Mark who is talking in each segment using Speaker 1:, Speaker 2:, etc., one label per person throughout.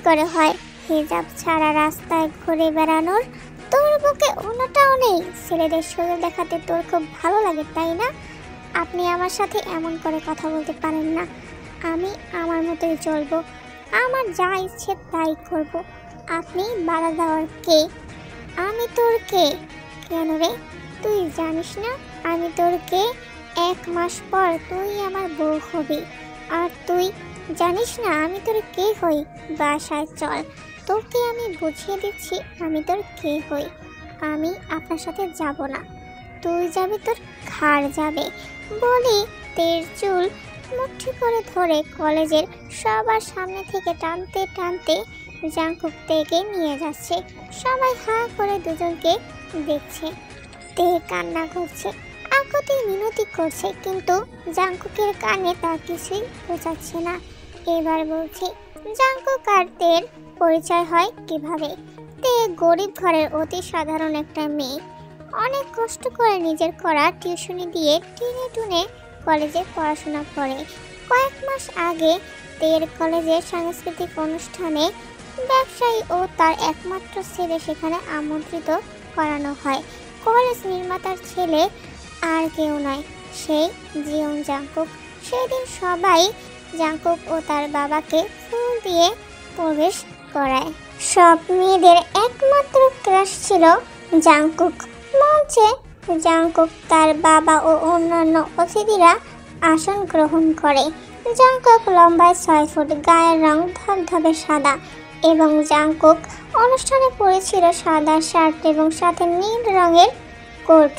Speaker 1: করে হয় হিজাব ছাড়া রাস্তায় ঘুরে বেড়ানোর? তোর বুকে ওনাটাও নেই, ছেলেদের শরীর দেখাতে তোর খুব ভালো লাগে তাই না? আপনি আমার সাথে এমন করে কথা বলতে পারেন না। আমি আমার মতোই চলবো, আমার যা ইচ্ছে তাই করব। আপনি বাধা দেওয়ার কে? আমি তোর কে? কেন রে, তুই জানিস না আমি তোর কে? 1 মাস পর তুই আমার বউ হবি। আর তুই জানিস না আমি তোর কে হই? বাসায় চল, তোকে আমি বুঝিয়ে দিচ্ছি আমি তোর কে হই। আমি আপনার সাথে যাব না, তুই যাবি তোর ঘাড় যাবে। বলি তের চুল মুঠি করে ধরে কলেজের সবার সামনে থেকে টানতে টানতে জাংকুক তেকে নিয়ে যাচ্ছে। সবাই হা করে দুজনকে দেখছে। তে কান্না করছে, আকুতি মিনতি করছে, কিন্তু জাংকুকের কানে তা কিছুই বোঝাচ্ছে না। এবার বলছে, জাংকুক আর তের পরিচয় হয় কিভাবে? তে গরিব ঘরের অতি সাধারণ একটা মেয়ে, অনেক কষ্ট করে নিজের করা টিউশনি দিয়ে টেনে টুনে কলেজে পড়াশোনা করে। কয়েক মাস আগে তের কলেজের সাংস্কৃতিক অনুষ্ঠানে ব্যবসায়ী ও তার একমাত্র ছেলে সেখানে আমন্ত্রিত করানো হয়। কলেজ নির্মাতার ছেলে আর কেউ নয়, সেই জিয়ং জাংকুক। সেদিন সবাই জাংকুক ও তার বাবাকে ফুল দিয়ে প্রবেশ করায়। সব মেয়েদের একমাত্র ক্রাশ ছিল জাংকুক। মঞ্চে জাংকুক, তার বাবা ও অন্যান্য অতিথিরা আসন গ্রহণ করে। জাংকুক লম্বায় 6 ফুট, গায়ের রং ধবধবে সাদা, এবং জাংকুক অনুষ্ঠানে পরেছিল সাদা শার্ট এবং সাথে নীল রঙের কোট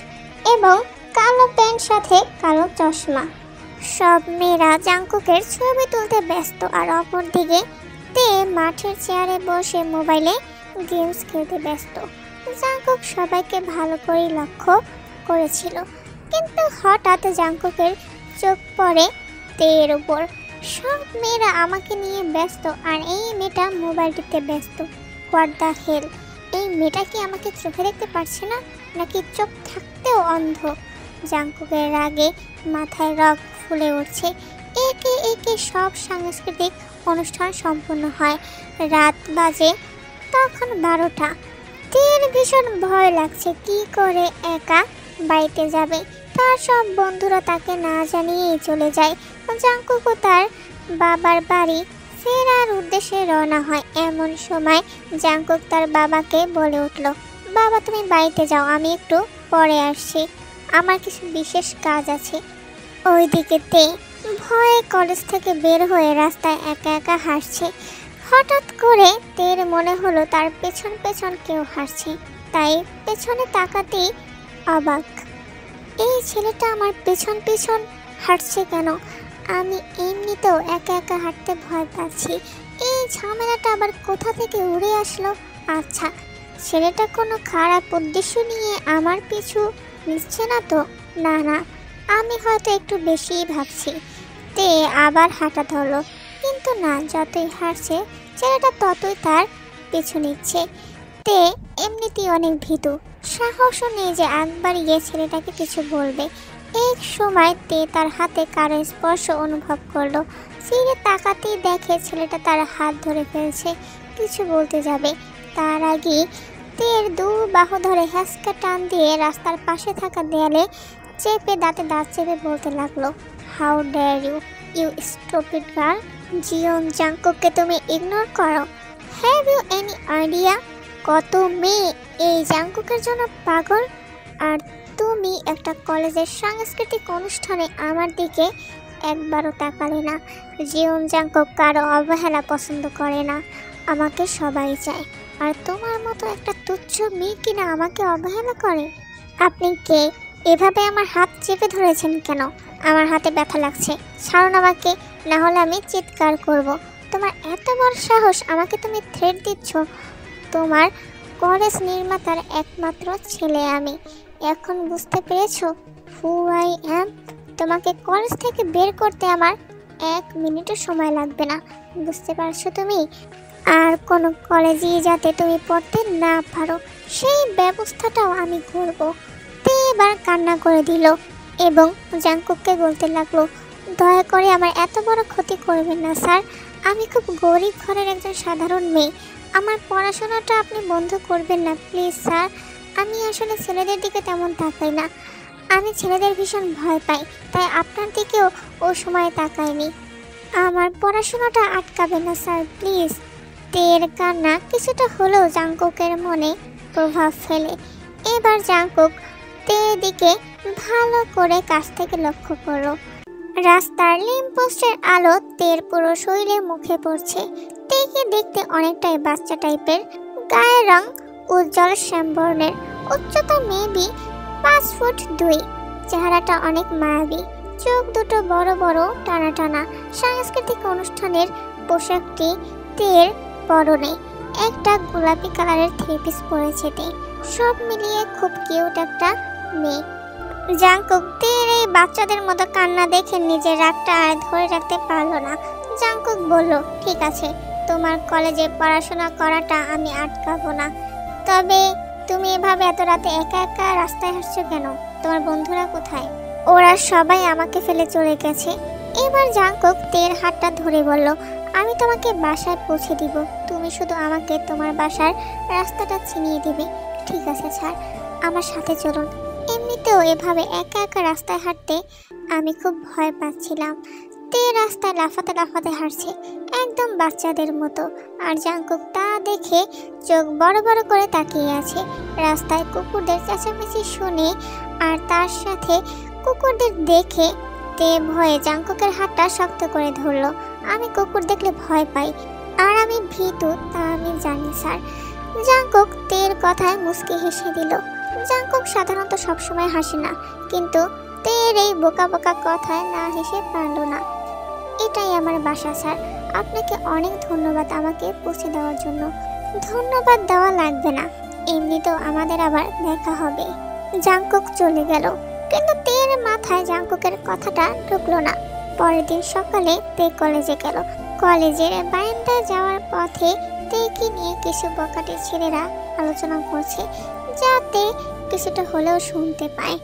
Speaker 1: এবং কালো প্যান্ট সাথে কালো চশমা। সব মেয়েরা জাংকুকের ছবি তুলতে ব্যস্ত, আর অপরদিকে তে মাঠের চেয়ারে বসে মোবাইলে গেমস খেলতে ব্যস্ত। জাংকুক সবাইকে ভালো করে লক্ষ্য করেছিল, কিন্তু হঠাৎ জাংকুকের চোখ পড়ে তের উপর। সব মেয়েরা আমাকে নিয়ে ব্যস্ত আর এই মেয়েটা মোবাইল টিপতে ব্যস্ত। What the hell! এই মেয়েটা কি আমাকে চোখে দেখতে পারছে না, নাকি চোখ থাকতেও অন্ধ? জাংকুকের রাগে মাথায় রগ ফুলে উঠছে। একে একে সব সাংস্কৃতিক অনুষ্ঠান সম্পন্ন হয়। রাত বাজে তখন 12টা। তের ভীষণ ভয় লাগছে, কি করে একা বাড়িতে যাবে। তার সব বন্ধুরা তাকে না জানিয়েই চলে যায়। জাংকুকও তার বাবার বাড়ি ফেরার উদ্দেশ্যে রওনা হয়। এমন সময় জাংকুক তার বাবাকে বলে উঠল, বাবা তুমি বাড়িতে যাও, আমি একটু পরে আসছি, আমার কিছু বিশেষ কাজ আছে। ওইদিকে তে ভয়ে কলেজ থেকে বের হয়ে রাস্তায় একা একা হাসছে। হঠাৎ করে তের মনে হলো তার পেছন পেছন কেউ হাসছে, তাই পেছনে তাকাতেই অবাক, এই ছেলেটা আমার পেছন পেছন হাঁটছে কেন? আমি এমনিতেও একা একা হাঁটতে ভয় পাচ্ছি, এই ঝামেলাটা আবার কোথা থেকে উড়ে আসলো? আচ্ছা, ছেলেটা কোনো খারাপ উদ্দেশ্য নিয়ে আমার পিছু নিচ্ছে না তো? না না, আমি হয়তো একটু বেশিই ভাবছি। তে আবার হাঁটা ধরলো, কিন্তু না, যতই হাঁটছে ছেলেটা ততই তার পিছু নিচ্ছে। তে এমনিতেই অনেক ভীতু, সাহসও নেই যে একবার গিয়ে ছেলেটাকে কিছু বলবে। এক সময় তে তার হাতে কারো স্পর্শ অনুভব করলো। ফিরে তাকাতেই দেখে ছেলেটা তার হাত ধরে ফেলছে, কিছু বলতে যাবে, তার আগে তের দু বাহু ধরে হ্যাঁচকা টান দিয়ে রাস্তার পাশে থাকা দেয়ালে চেপে দাঁতে দাঁত চেপে বলতে লাগলো, how dare you, you stupid girl! Jiyong জাংকুককে তুমি ইগনোর করো? হ্যাভ ইউ এনি আইডিয়া কত মেয়ে এই জাংকুকের জন্য পাগল? আর তুমি একটা কলেজের সাংস্কৃতিক অনুষ্ঠানে আমার দিকে একবারও তাকালে না। জিয়ং জাংকুক কারো অবহেলা পছন্দ করে না, আমাকে সবাই চায়। আর তোমার মতো একটা তুচ্ছ মেয়ে কিনা আমাকে অবহেলা করে? আপনি কে? এভাবে আমার হাত চেপে ধরেছেন কেন? আমার হাতে ব্যথা লাগছে, ছাড়ুন আমাকে, না হলে আমি চিৎকার করব। তোমার এত বড় সাহস, আমাকে তুমি থ্রেট দিচ্ছ? তোমার কলেজ নির্মাতার একমাত্র ছেলে আমি, এখন বুঝতে পেরেছো হু আই অ্যাম? তোমাকে কলেজ থেকে বের করতে আমার 1 মিনিটও সময় লাগবে না, বুঝতে পারছো তুমি? আর কোনো কলেজেই যাতে তুমি পড়তে না পারো সেই ব্যবস্থাটাও আমি করব। তে এবার কান্না করে দিল এবং জাংকুককে বলতে লাগলো, দয়া করে আমার এত বড় ক্ষতি করবেন না স্যার, আমি খুব গরিব ঘরের একজন সাধারণ মেয়ে। আমার পড়াশোনাটা আপনি বন্ধ করবেন না প্লিজ স্যার। আমি আসলে ছেলেদের দিকে তেমন তাকাই না। আমি ছেলেদের ভীষণ ভয় পাই, তাই আপনার দিকেও ও সময় তাকাইনি। আমার পড়াশোনাটা আটকাবে না স্যার প্লিজ। তের কান্না কিছুটা হলেও জাংকুকের মনে প্রভাব ফেলে। এবার জাংকুক তের দিকে ভালো করে কাছ থেকে লক্ষ্য করলো। রাস্তার ল্যাম্পপোস্টের আলো তের পুরো শরীরে মুখে পড়ছে। তেকে দেখতে অনেকটাই বাচ্চা টাইপের, গায়ের রং উজ্জ্বল শ্যামবর্ণের, উচ্চতা মেবি 5 ফুট 2। চেহারাটা অনেক মায়াবী, চোখ দুটো বড় বড় টানা টানা। সাংস্কৃতিক অনুষ্ঠানের পোশাকটি তের পরনে, একটা গোলাপি কালারের থ্রি পিস পরেছে তে। সব মিলিয়ে খুব কিউট একটা মেয়ে। জাংকুক তের এই বাচ্চাদের মতো কান্না দেখে নিজের রাগটা আর ধরে রাখতে পারলো না। জাংকুক বলল, ঠিক আছে, তোমার কলেজে পড়াশোনা করাটা আমি আটকাবো না। তবে তুমি এভাবে এত রাতে একা একা রাস্তায় হাঁটছো কেন? তোমার বন্ধুরা কোথায়? ওরা সবাই আমাকে ফেলে চলে গেছে। এবার জাংকুক তের হাতটা ধরে বলল, আমি তোমাকে বাসায় পৌঁছে দিব, তুমি শুধু আমাকে তোমার বাসার রাস্তাটা চিনিয়ে দিবে। ঠিক আছে স্যার, আমার সাথে চলুন। এমনিতেও এভাবে একা একা রাস্তায় হাঁটতে আমি খুব ভয় পাচ্ছিলাম। তে রাস্তায় লাফাতে লাফাতে হাঁটছে একদম বাচ্চাদের মতো, আর জাংকুক তা দেখে চোখ বড় বড় করে তাকিয়ে আছে। রাস্তায় কুকুরদের চেঁচামেচি শুনে আর তার সাথে কুকুরদের দেখে তে ভয়ে জাংকুকের হাতটা শক্ত করে ধরলো। আমি কুকুর দেখলে ভয় পাই, আর আমি ভীতু তা আমি জানি স্যার। জাংকুক তের কথায় মুচকি হেসে দিল। জাংকুক সাধারণত সবসময় হাসে না, কিন্তু তের এই বোকা বোকা কথায় না হেসে পারল না। এটাই আমার বাসা স্যার, আপনাকে অনেক ধন্যবাদ আমাকে পৌঁছে দেওয়ার জন্য। ধন্যবাদ দেওয়া লাগবে না, এমনিতেও আমাদের আবার দেখা হবে। জাংকুক চলে গেল, কিন্তু তের মাথায় জাংকুকের কথাটা ঢুকলো না। পরের দিন সকালে তে কলেজে গেল। কলেজের বারান্দায় যাওয়ার পথে তেকে নিয়ে কিছু বকাটে ছেলেরা আলোচনা করছে, যাতে কিছুটা হলেও শুনতে পায়।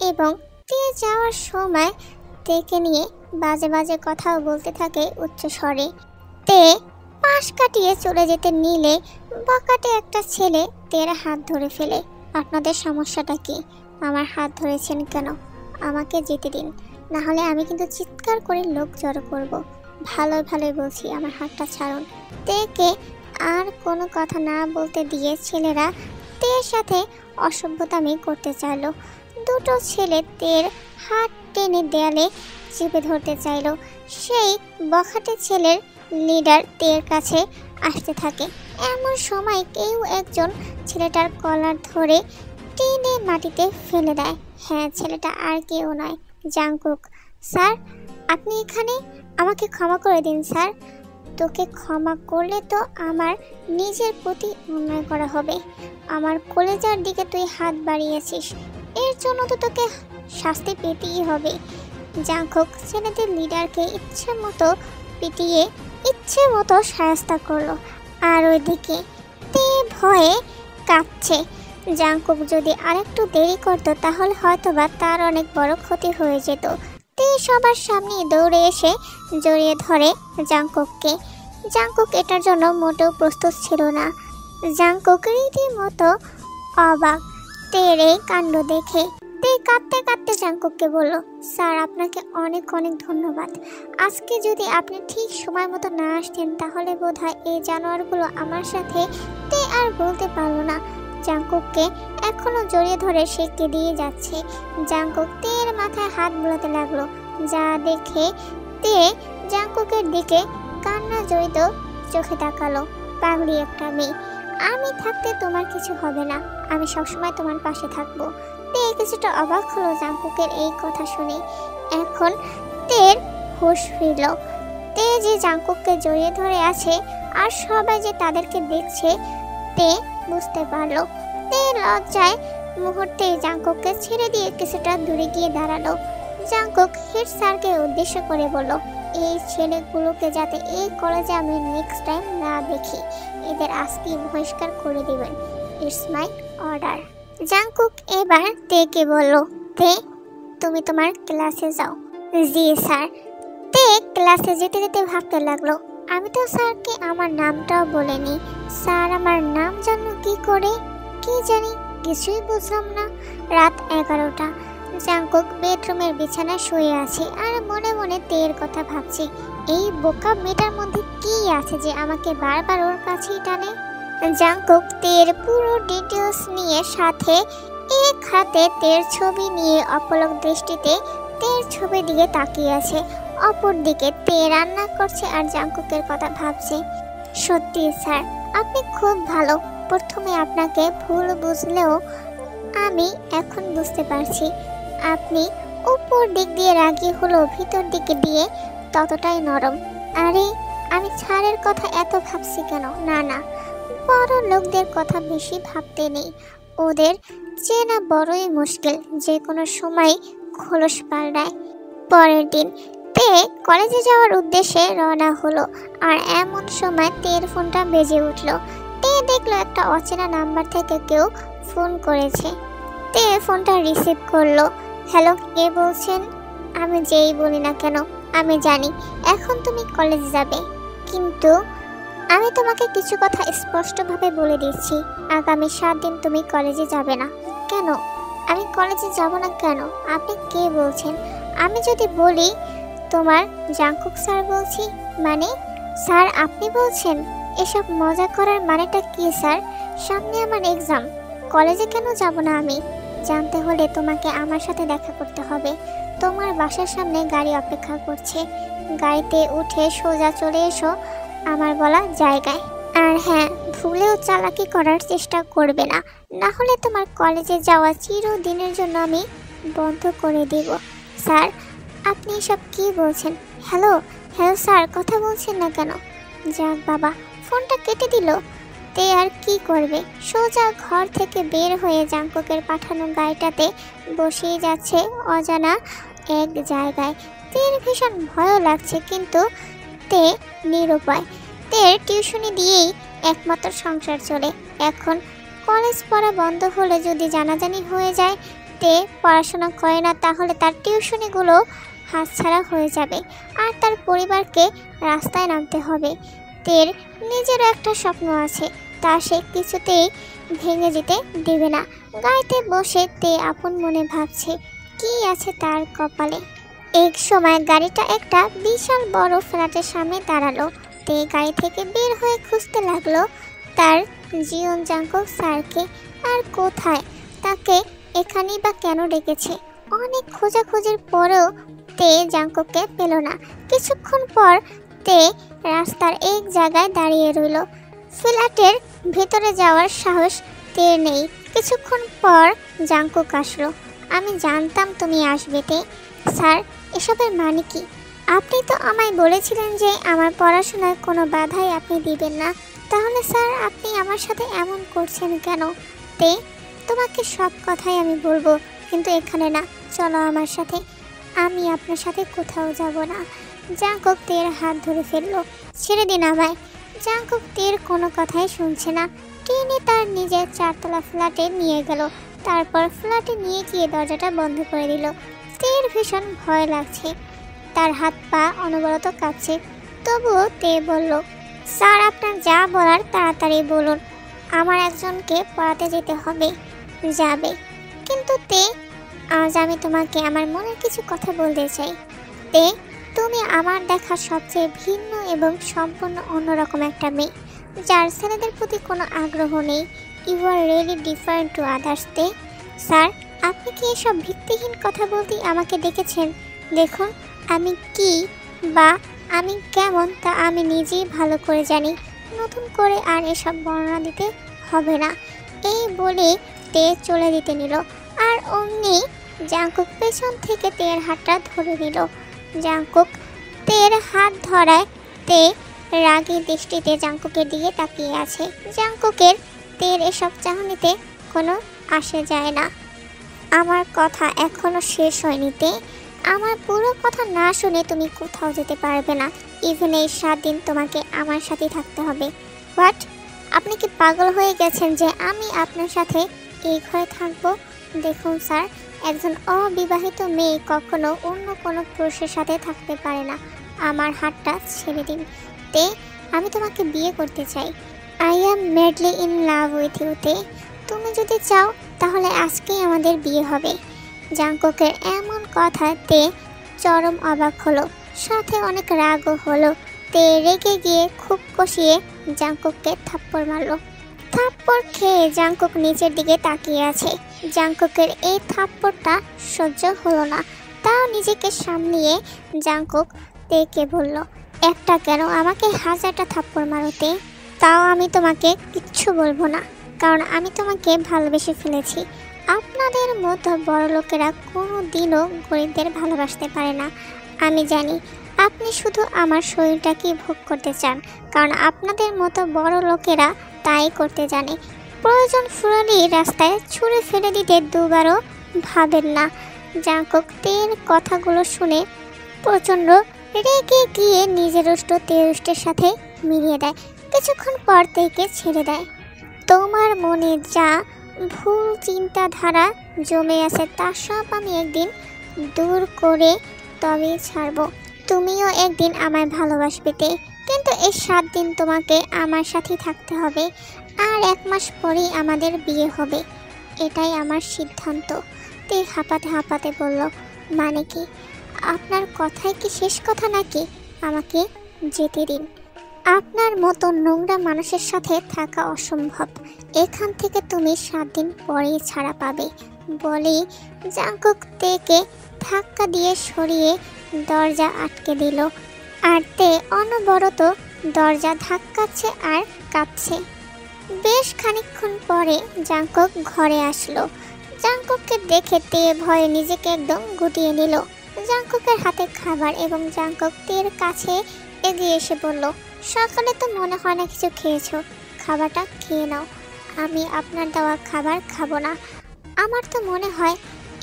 Speaker 1: এবং তে যাওয়ার সময় তেকে নিয়ে বাজে বাজে কথাও বলতে থাকে উচ্চ স্বরে। তে পাশ কাটিয়ে চলে যেতে নিলে বকাটে একটা ছেলে তের হাত ধরে ফেলে। আপনাদের সমস্যাটা কি? আমার হাত ধরেছেন কেন? আমাকে যেতে দিন, না হলে আমি কিন্তু চিৎকার করে লোক জড়ো করব। ভালোই ভালোই বলছি, আমার হাতটা ছাড়ুন। তেকে আর কোনো কথা না বলতে দিয়ে ছেলেরা তের সাথে অসভ্যতামি করতে চাইলো। দুটো ছেলে তের হাত টেনে দেয়ালে চেপে ধরতে চাইল। সেই বখাটে ছেলের লিডার তের কাছে আসতে থাকে। এমন সময় কেউ একজন ছেলেটার কলার ধরে টেনে মাটিতে ফেলে দেয়। হ্যাঁ, ছেলেটা আর কেউ নয়, জাংকুক। স্যার, আপনি এখানে? আমাকে ক্ষমা করে দিন স্যার। তোকে ক্ষমা করলে তো আমার নিজের প্রতি অন্যায় করা হবে। আমার কলেজার দিকে তুই হাত বাড়িয়েছিস, এর জন্য তো তোকে শাস্তি পেতেই হবে। জাংকুক ছেলেদের লিডারকে ইচ্ছে মতো পিটিয়ে ইচ্ছে মতো শায়েস্তা করলো। আর ওইদিকে তে ভয়ে কাঁপছে। জাংকুক যদি আরেকটু দেরি করতো তাহলে হয়তোবা তার অনেক বড় ক্ষতি হয়ে যেত। তে সবার সামনে দৌড়ে এসে জড়িয়ে ধরে জাংকুককে। জাংকুক এটার জন্য মোটেও প্রস্তুত ছিল না। জাংকুক রীতিমতো অবাক তের এই কাণ্ড দেখে। তে কাঁদতে কাঁদতে জাংকুককে বলল, স্যার, আপনাকে অনেক অনেক ধন্যবাদ। আজকে যদি আপনি ঠিক সময় মতো না আসতেন তাহলে বোধহয় এই জানোয়ারগুলো আমার সাথে। তে আর বলতে পারলো না। জাংকুককে এখনো জড়িয়ে ধরে সে কেঁদিয়ে যাচ্ছে। জাংকুক তের মাথায় হাত বুলাতে লাগলো, যা দেখে তে জাংকুকের দিকে কান্না জড়িত চোখে তাকালো। পাগলি একটা মেয়ে, আমি থাকতে তোমার কিছু হবে না, আমি সবসময় তোমার পাশে থাকবো। তে কিছুটা অবাক হলো জাংকুকের এই কথা শুনে। এখন তের হুঁশ ফিরল। তে যে জাংকুককে জড়িয়ে ধরে আছে আর সবাই যে তাদেরকে দেখছে তে বুঝতে পারলো। তে লজ্জায় মুহূর্তে জাংকুককে ছেড়ে দিয়ে কিছুটা দূরে গিয়ে দাঁড়ালো। জাংকুক হেড স্যারকে উদ্দেশ্য করে বলল, এই ছেলেগুলোকে যাতে এই কলেজে আমি নেক্সট টাইম না দেখি, এদের আজকে বহিষ্কার করে দিবেন। It's my order. জাংকুক এবার তেকে বলল, তে তুমি তোমার ক্লাসে যাও। জি স্যার। তে ক্লাসে যেতে যেতে ভাবতে লাগলো, আমি তো স্যারকে আমার নামটাও বলিনি। স্যার আমার নাম জানলো কি করে? কি জানি, কিছুই বুঝলাম না। রাত 11টা। জাংকুক বেডরুমের বিছানায় শুয়ে আছে আর মনে মনে তের কথা ভাবছে। এই বোকা মেয়েটার মধ্যে কি আছে যে আমাকে বারবার ওর কাছেই টানে। জাংকুক তের পুরো ডিটেলস নিয়ে, সাথে এক হাতে তের ছবি নিয়ে অপলক দৃষ্টিতে তের ছবি দিকে তাকিয়ে আছে। অপর দিকে তে রান্না করছে আর জাংকুকের কথা ভাবছে। সত্যি স্যার, আপনি খুব ভালো। প্রথমে আপনাকে ভুল বুঝলেও আমি এখন বুঝতে পারছি আপনি উপর দিক দিয়ে রাগী হলো, ভিতর দিকে দিয়ে ততটাই নরম। আরে আমি স্যারের কথা এত ভাবছি কেন? না, বড় লোকদের কথা বেশি ভাবতে নেই। ওদের চেনা বড়ই মুশকিল, যে কোনো সময় খোলস পাল্টায়। পরের দিন তে কলেজে যাওয়ার উদ্দেশ্যে রওনা হলো আর এমন সময় তের ফোনটা বেজে উঠল। তে দেখলো একটা অচেনা নাম্বার থেকে কেউ ফোন করেছে। তে ফোনটা রিসিভ করলো। হ্যালো, কে বলছেন? আমি যেই বলি না কেন, আমি জানি এখন তুমি কলেজ যাবে, কিন্তু আমি তোমাকে কিছু কথা স্পষ্টভাবে বলে দিচ্ছি। আগামী 7 দিন তুমি কলেজে যাবে না। কেন? আমি কলেজে যাব না কেন? আপনি কে বলছেন? আমি যদি বলি তোমার জাংকুক স্যার বলছি। মানে স্যার আপনি বলছেন? এসব মজা করার মানেটা কি স্যার? সামনে আমার এক্সাম, কলেজে কেন যাব না আমি? জানতে হলে তোমাকে আমার সাথে দেখা করতে হবে। তোমার বাসার সামনে গাড়ি অপেক্ষা করছে, গাড়িতে উঠে সোজা চলে এসো আমার বলা জায়গায়। আর হ্যাঁ, ভুলেও চালাকি করার চেষ্টা করবে না, না হলে তোমার কলেজে যাওয়া চিরদিনের জন্য আমি বন্ধ করে দেব। স্যার আপনি এসব কি বলছেন? হ্যালো স্যার, কথা বলছেন না কেন? যাক বাবা, ফোনটা কেটে দিল। তে আর কি করবে, সোজা ঘর থেকে বের হয়ে জাংকুকের পাঠানো গাড়িটাতে বসেই যাচ্ছে অজানা এক জায়গায়। তের ভীষণ ভয় লাগছে, কিন্তু তে নিরুপায়। তের টিউশনি দিয়েই একমাত্র সংসার চলে। এখন কলেজ পড়া বন্ধ হলে যদি জানাজানি হয়ে যায় তে পড়াশোনা করে না, তাহলে তার টিউশনিগুলো হাতছাড়া হয়ে যাবে আর তার পরিবারকে রাস্তায় নামতে হবে। তের নিজেরও একটা স্বপ্ন আছে, তা সে কিছুতেই ভেঙে যেতে দেবে না। গাড়িতে বসে তে আপন মনে ভাবছে কি আছে তার কপালে। এক সময় গাড়িটা একটা বিশাল বড় ফ্ল্যাটের সামনে দাঁড়ালো। তে গাড়ি থেকে বের হয়ে খুঁজতে লাগলো তার জিওন জাংকুক স্যারকে। আর কোথায়, তাকে এখানেই বা কেন ডেকেছে? অনেক খোঁজাখুঁজির পরেও তে জাংকুককে পেল না। কিছুক্ষণ পর তে রাস্তার এক জায়গায় দাঁড়িয়ে রইল। ফ্ল্যাটের ভেতরে যাওয়ার সাহস তের নেই। কিছুক্ষণ পর জাংকুক আসলো। আমি জানতাম তুমি আসবে তে। স্যার এসবের মানে কি? আপনি তো আমায় বলেছিলেন যে আমার পড়াশোনায় কোনো বাধাই আপনি দিবেন না, তাহলে স্যার আপনি আমার সাথে এমন করছেন কেন? তে তোমাকে সব কথাই আমি বলবো, কিন্তু এখানে না, চলো আমার সাথে। আমি আপনার সাথে কোথাও যাব না। জাংকুক তের হাত ধরে ফেললো। ছেড়ে দিন আমায়। জাংকুক তের কোনো কথাই শুনছে না। টেনে তার নিজের 4তলা ফ্ল্যাটে নিয়ে গেল। তারপর ফ্ল্যাটে নিয়ে গিয়ে দরজাটা বন্ধ করে দিল। তের ভীষণ ভয় লাগছে, তার হাত পা অনবরত কাঁপছে। তবুও তে বলল, স্যার আপনার যা বলার তাড়াতাড়ি বলুন, আমার একজনকে পড়াতে যেতে হবে। যাবে, কিন্তু তে আজ আমি তোমাকে আমার মনের কিছু কথা বলতে চাই। তে তুমি আমার দেখা সবচেয়ে ভিন্ন এবং সম্পূর্ণ অন্যরকম একটা মেয়ে, যার ছেলেদের প্রতি কোনো আগ্রহ নেই। You are really different to others তে। স্যার আপনি কি এসব ভিত্তিহীন কথা বলতেই আমাকে ডেকেছেন? দেখুন আমি কি বা আমি কেমন তা আমি নিজেই ভালো করে জানি, নতুন করে আর এসব বর্ণনা দিতে হবে না। এই বলে তে চলে দিতে নিল, আর অমনি জাংকুক পেছন থেকে তের হাতটা ধরে নিল। জাংকুক তের হাত ধরায় তে রাগী দৃষ্টিতে জাংকুকের দিকে তাকিয়ে আছে। জাংকুকের তের এসব চাহনিতে কোনো আসে যায় না। আমার কথা এখনো শেষ হয়নি তে। আমার পুরো কথা না শুনে তুমি কোথাও যেতে পারবে না। ইভেন এই 7 দিন তোমাকে আমার সাথে থাকতে হবে। হোয়াট? আপনি কি পাগল হয়ে গেছেন যে আমি আপনার সাথে এই ঘরে থাকবো? দেখুন স্যার, একজন অবিবাহিত মেয়ে কখনো অন্য কোনো পুরুষের সাথে থাকতে পারে না। আমার হাতটা ছেড়ে দিন। তে আমি তোমাকে বিয়ে করতে চাই। I am madly in love with you তে। তুমি যদি চাও তাহলে আজকেই আমাদের বিয়ে হবে। জাংকুকের এমন কথাতে চরম অবাক হলো, সাথে অনেক রাগও হলো। তে রেগে গিয়ে খুব কষিয়ে জাংকুককে থাপ্পড় মারল। থাপ্পড় খেয়ে জাংকুক নিচের দিকে তাকিয়ে আছে। জাংকুকের এই থাপ্পড়টা সহ্য হলো না, তাও নিজেকে সামলিয়ে জাংকুক তেকে বলল, একটা কেন, আমাকে 1000টা থাপ্পড় মারোতে, তাও আমি তোমাকে কিচ্ছু বলবো না, কারণ আমি তোমাকে ভালোবেসে ফেলেছি। আপনাদের মতো বড় লোকেরা কোনো দিনও গরিবদের ভালোবাসতে পারে না। আমি জানি আপনি শুধু আমার শরীরটাকেই ভোগ করতে চান, কারণ আপনাদের মতো বড় লোকেরা তাই করতে জানে। প্রয়োজন ফুরলেই রাস্তায় ছুঁড়ে ফেলে দিতে দুবারও ভাবেন না। জাংকুক তের কথাগুলো শুনে প্রচণ্ড রেগে গিয়ে নিজের রুষ্ট তেরুষ্টের সাথে মিলিয়ে দেয়। কিছুক্ষণ পর তেকে ছেড়ে দেয়। তোমার মনে যা ভুল চিন্তাধারা জমে আছে তা সব আমি একদিন দূর করে তবেই ছাড়বো। তুমিও একদিন আমায় ভালোবাসবে তে, কিন্তু এই 7 দিন তোমাকে আমার সাথেই থাকতে হবে। আর 1 মাস পরেই আমাদের বিয়ে হবে, এটাই আমার সিদ্ধান্ত। তে হাঁপাতে হাঁপাতে বলল, মানে কি? আপনার কথাই কি শেষ কথা নাকি? আমাকে যেতে দিন। আপনার মতো নোংরা মানুষের সাথে থাকা অসম্ভব। এখান থেকে তুমি 7 দিন পরেই ছাড়া পাবে। বলেই জাংকুক তেকে ধাক্কা দিয়ে সরিয়ে দরজা আটকে দিল। আর তে অনবরত দরজা ধাক্কাচ্ছে আর কাঁপছে। বেশ খানিকক্ষণ পরে জাংকুক ঘরে আসলো। জাংকুককে দেখে তে ভয়ে নিজেকে একদম গুটিয়ে নিল। জাংকুকের হাতে খাবার এবং জাংকুক তের কাছে এগিয়ে এসে বলল, সকালে তো মনে হয় না কিছু খেয়েছো, খাবারটা খেয়ে নাও। আমি আপনার দেওয়া খাবার খাবো না। আমার তো মনে হয়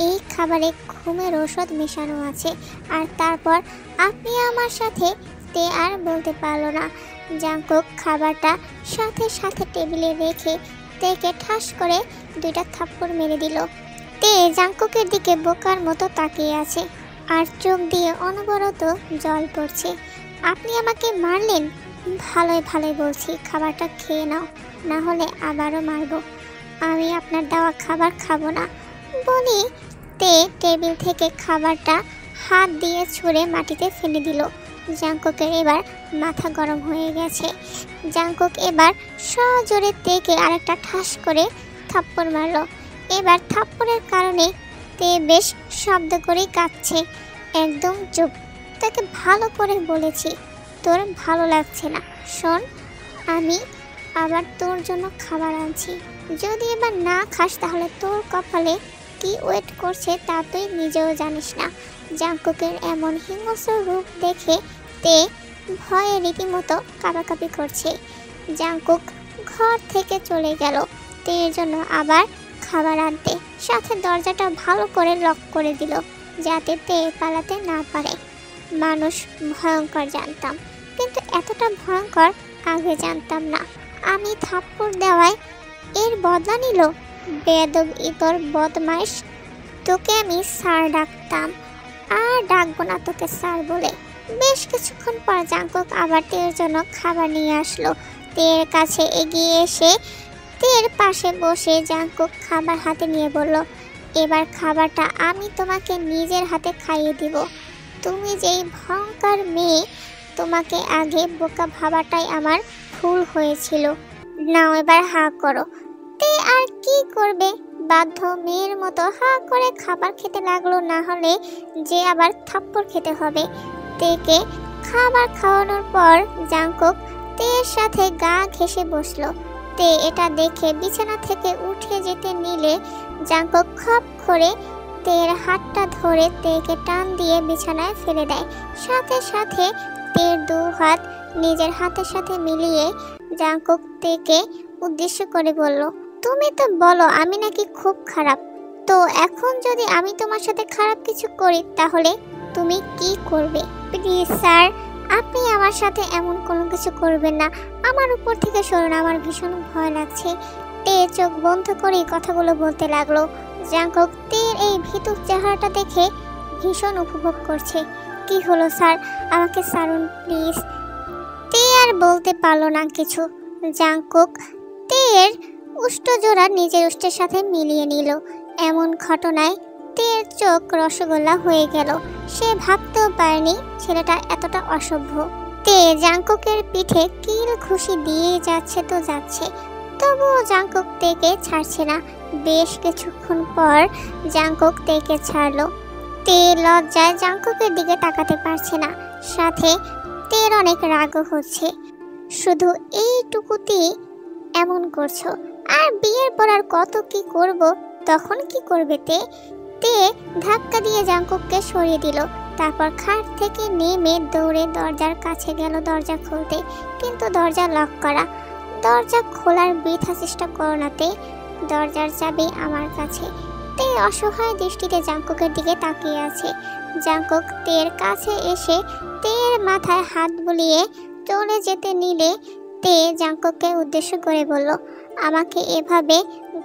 Speaker 1: এই খাবারে ঘুমের ওষুধ মেশানো আছে। আর তারপর আপনি আমার সাথে। তে আর বলতে পারলো না। জাংকুক খাবারটা সাথে সাথে টেবিলে রেখে তেকে ঠাস করে 2টা থাপ্পড় মেরে দিল। তে জাংকুকের দিকে বোকার মতো তাকিয়ে আছে, আর চোখ দিয়ে অনবরত জল পড়ছে। আপনি আমাকে মারলেন? ভালোই ভালোই বলছি, খাবারটা খেয়ে নাও, না হলে আবারও মারবো। আমি আপনার দেওয়া খাবার খাবো না। বলি তে টেবিল থেকে খাবারটা হাত দিয়ে ছুঁড়ে মাটিতে ফেলে দিল। জাংকুকের এবার মাথা গরম হয়ে গেছে। জাংকুক এবার সজোরে তেকে আরেকটা ঠাস করে থাপ্পড় মারল। এবার থাপ্পড়ের কারণে তে বেশ শব্দ করেই কাঁদছে। একদম চুপ, তাকে ভালো করে বলেছি তোর ভালো লাগছে না। শোন, আমি আবার তোর জন্য খাবার আনছি, যদি এবার না খাস তাহলে তোর কপালে কি ওয়েট করছে তা তুই নিজেও জানিস না। জাংকুকের এমন হিংস্র রূপ দেখে তে ভয়ে রীতিমতো কাঁপাকাঁপি করছে। জাংকুক ঘর থেকে চলে গেল তের জন্য আবার খাবার আনতে, সাথে দরজাটা ভালো করে লক করে দিল যাতে তে পালাতে না পারে। মানুষ ভয়ঙ্কর জানতাম, কিন্তু এতটা ভয়ঙ্কর আগে জানতাম না। আমি থাপ্পড় দেওয়ায় এর বদলা নিল। বেয়াদব ইতর বদমাইশ, তোকে আমি স্যার ডাকতাম, আর ডাকবো না তোকে স্যার বলে। বেশ কিছুক্ষণ পর জাংকুক আবার তের জন্য খাবার নিয়ে আসলো। তের কাছে এগিয়ে এসে তের পাশে বসে জাংকুক খাবার হাতে নিয়ে বলল, এবার খাবারটা আমি তোমাকে নিজের হাতে খাইয়ে দিব। তুমি যেই ভয়ঙ্কর মেয়ে, তোমাকে আগে বোকা ভাবাটাই আমার ভুল হয়েছিল। নাও এবার হা করো। তে আর কি করবে, বাধ্য মেয়ের মতো হা করে খাবার খেতে লাগলো, না হলে যে আবার থাপ্পড় খেতে হবে। তেকে খাবার খাওয়ানোর পর জাংকুক তের সাথে গা ঘেঁষে বসলো। তে এটা দেখে বিছানা থেকে উঠে যেতে নিলে জাংকুক খপ করে তের হাতটা ধরে তেকে টান দিয়ে বিছানায় ফেলে দেয়। সাথে সাথে তের 2 হাত নিজের হাতের সাথে মিলিয়ে জাংকুক তেকে উদ্দেশ্য করে বলল, তুমি তো বলো আমি নাকি খুব খারাপ, তো এখন যদি আমি তোমার সাথে খারাপ কিছু করি তাহলে তুমি কি করবে? প্লিজ স্যার, আপনি আমার সাথে এমন কোনো কিছু করবেন না। আমার উপর থেকে সরুন, আমার ভীষণ ভয় লাগছে। তে চোখ বন্ধ করেই কথাগুলো বলতে লাগলো। জাংকুক তের এই ভীতু চেহারাটা দেখে ভীষণ উপভোগ করছে। কি হলো স্যার, আমাকে ছাড়ুন প্লিজ। তে আর আর বলতে পারলো না কিছু। জাংকুক তের উষ্টজোড়া নিজের উষ্টের সাথে মিলিয়ে নিল। এমন ঘটনায় তের চোখ রসগোল্লা হয়ে গেল। সে ভাবতেও পারেনি ছেলেটা এতটা অসভ্য। তে জাংকুকের পিঠে কিল খুশি দিয়ে যাচ্ছে তো যাচ্ছে, তবুও জাংকুক তেকে ছাড়ছে না। বেশ কিছুক্ষণ পর জাংকুক তেকে ছাড়লো। তে লজ্জায় জাংকুকের দিকে তাকাতে পারছে না, সাথে তের অনেক রাগও হচ্ছে। শুধু এইটুকুতেই এমন করছো, আর বিয়ের পর আর কত কি করব, তখন কি করবে? তে ধাক্কা দিয়ে জাংকুককে সরিয়ে দিল। তারপর খাট থেকে নেমে দৌড়ে দরজার কাছে গেল দরজা খুলতে, কিন্তু দরজা লক করা। দরজা খোলার বৃথা চেষ্টা করো না তে, দরজার চাবি আমার কাছে। তে অসহায় দৃষ্টিতে জাংকুকের দিকে তাকিয়ে আছে। জাংকুক তের কাছে এসে তের মাথায় হাত বুলিয়ে চলে যেতে নিলে তে জাংকুককে উদ্দেশ্য করে বলল, আমাকে এভাবে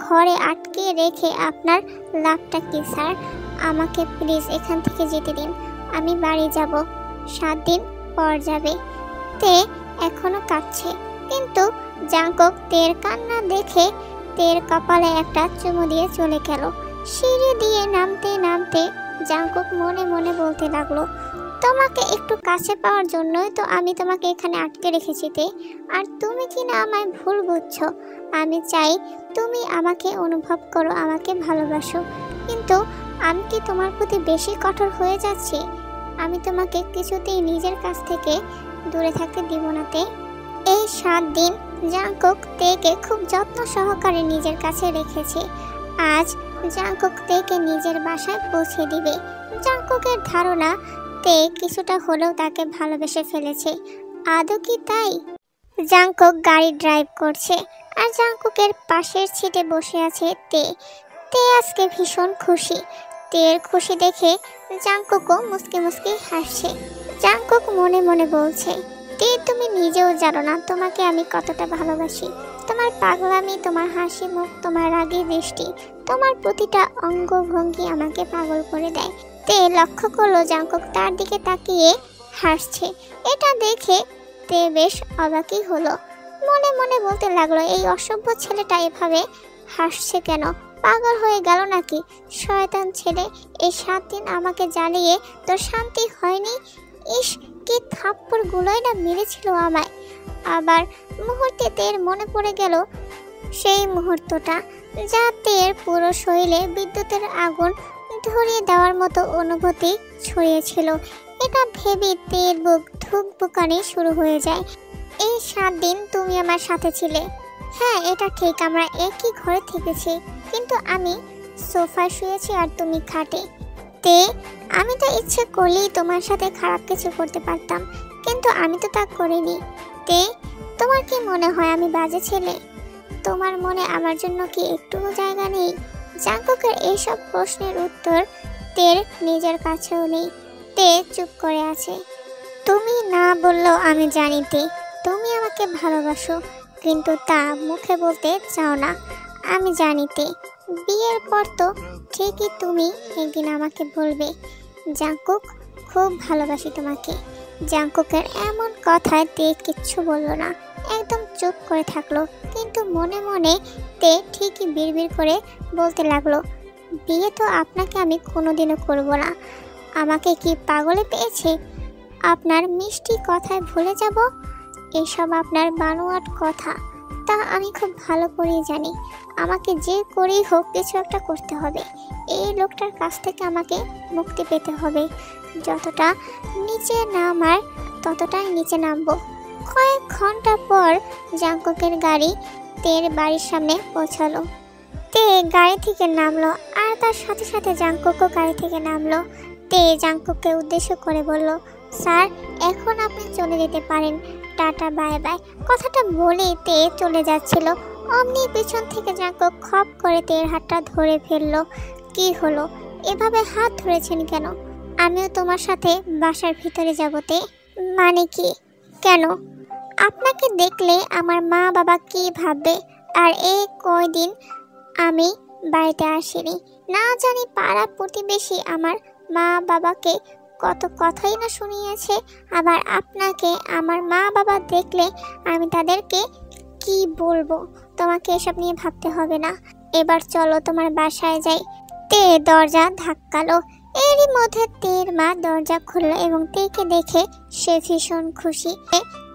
Speaker 1: ঘরে আটকে রেখে আপনার লাভটা কি স্যার? আমাকে প্লিজ এখান থেকে যেতে দিন, আমি বাড়ি যাব, 7 দিন পর যাবে। তে এখনো কাঁদছে, কিন্তু জাংকুক তের কান্না দেখে তের কপালে একটা চুমু দিয়ে চলে গেল। সিঁড়ি দিয়ে নামতে নামতে জাংকুক মনে মনে বলতে লাগলো, তোমাকে একটু কাছে পাওয়ার জন্যই তো আমি তোমাকে এখানে আটকে রেখেছি তে, আর তুমি কি না আমায় ভুল বুঝছো। আমি চাই তুমি আমাকে অনুভব করো, আমাকে ভালোবাসো, কিন্তু আমি কি তোমার প্রতি বেশি কঠোর হয়ে যাচ্ছি? আমি তোমাকে কিছুতেই নিজের কাছ থেকে দূরে থাকতে দিব না তে। এই 7 দিন জাংকুক তেকে খুব যত্ন সহকারে নিজের কাছে রেখেছে। আজ জাংকুক তেকে নিজের বাসায় পৌঁছে দিবে। জাংকুকের ধারণা তে কিছুটা হলেও তাকে ভালোবেসে ফেলেছে। আদৌ কি তাই? জাংকুক গাড়ি ড্রাইভ করছে, আর জাংকুকের পাশের সিটে বসে আছে তে। আজকে ভীষণ খুশি। তের খুশি দেখে জাংকুকও মুস্কি মুস্কি হাসছে। জাংকুক মনে মনে বলছে, তে তুমি নিজেও জানো না তোমাকে আমি কতটা ভালোবাসি। তোমার পাগলামি, তোমার হাসি মুখ, তোমার রাগী দৃষ্টি, তোমার প্রতিটা অঙ্গভঙ্গি আমাকে পাগল করে দেয়। তে লক্ষ্য করলো জাংকুক তার দিকে তাকিয়ে হাসছে। এটা দেখে তে বেশ অবাকই হলো। মনে মনে বলতে লাগলো, এই অসভ্য ছেলেটা এভাবে হাসছে কেন? পাগল হয়ে গেল নাকি? শয়তান ছেলে, এই 7 দিন আমাকে জ্বালিয়ে তোর শান্তি হয়নি? ইস, কি থাপ্পড় গুলোই না মেরেছিল আমায়। আবার মুহূর্তে তের মনে পড়ে গেল সেই মুহূর্তটা, যা তের পুরো শরীরে বিদ্যুতের আগুন ধরিয়ে দেওয়ার মতো অনুভূতি ছড়িয়েছিল। এটা ভেবে তের বুক ধুকপুকানি শুরু হয়ে যায়। এই 7 দিন তুমি আমার সাথে ছিলে। হ্যাঁ, এটা ঠিক, আমরা একই ঘরে থেকেছি, কিন্তু আমি সোফায় শুয়েছি আর তুমি খাটে। তে আমি তো ইচ্ছে করলেই তোমার সাথে খারাপ কিছু করতে পারতাম, কিন্তু আমি তো তা করিনি। তে তোমার কি মনে হয় আমি বাজে ছেলে? তোমার মনে আমার জন্য কি একটুও জায়গা নেই? জাংকুকের এইসব প্রশ্নের উত্তর তের নিজের কাছেও নেই। তে চুপ করে আছে। তুমি না বললেও আমি জানি তে, তুমি আমাকে ভালোবাসো, কিন্তু তা মুখে বলতে চাও না। আমি জানি তে, বিয়ের পর তো ঠিকই তুমি একদিন আমাকে বলবে, জাংকুক খুব ভালোবাসি তোমাকে। জাংকুকের এমন কথায় তে কিচ্ছু বলল না, একদম চুপ করে থাকলো। কিন্তু মনে মনে তে ঠিকই বিড়বিড় করে বলতে লাগলো, বিয়ে তো আপনাকে আমি কোনোদিনও করব না। আমাকে কি পাগলে পেয়েছে? আপনার মিষ্টি কথায় ভুলে যাব? এসব আপনার বানোয়াট কথা, তা আমি খুব ভালো করেই জানি। আমাকে যে করেই হোক কিছু একটা করতে হবে। এই লোকটার কাছ থেকে আমাকে মুক্তি পেতে হবে। যতটা নিচে নামার ততটাই নিচে নামবো। কয়েক ঘন্টা পর জাংকুকের গাড়ি তের বাড়ির সামনে পৌঁছালো। তে গাড়ি থেকে নামলো, আর তার সাথে সাথে জাংকুকও গাড়ি থেকে নামলো। তে জাংকুককে উদ্দেশ্য করে বলল, স্যার, এখন আপনি চলে যেতে পারেন, টাটা বাই বাই। কথাটা বলে তে চলে যাচ্ছিল, অমনি পিছন থেকে জাংকুক খপ করে তের হাতটা ধরে ফেললো। কি হলো, এভাবে হাত ধরেছেন কেন? আমিও তোমার সাথে বাসার ভিতরে যাব তে। মানে কি? কেন? আপনাকে দেখলে আমার মা বাবা কি ভাববে? আর এই কয়দিন আমি বাড়িতে আসিনি, না জানি পাড়া প্রতিবেশী আমার মা বাবাকে কত কথাই না শুনিয়েছে। আবার আপনাকে আমার মা বাবা দেখলে আমি তাদেরকে কি বলবো? তোমাকে এসব নিয়ে ভাবতে হবে না। এবার চলো তোমার বাসায় যাই। তে দরজা ধাক্কালো। এরই মধ্যে তের মা দরজা খুললো এবং তেকে দেখে সে ভীষণ খুশি।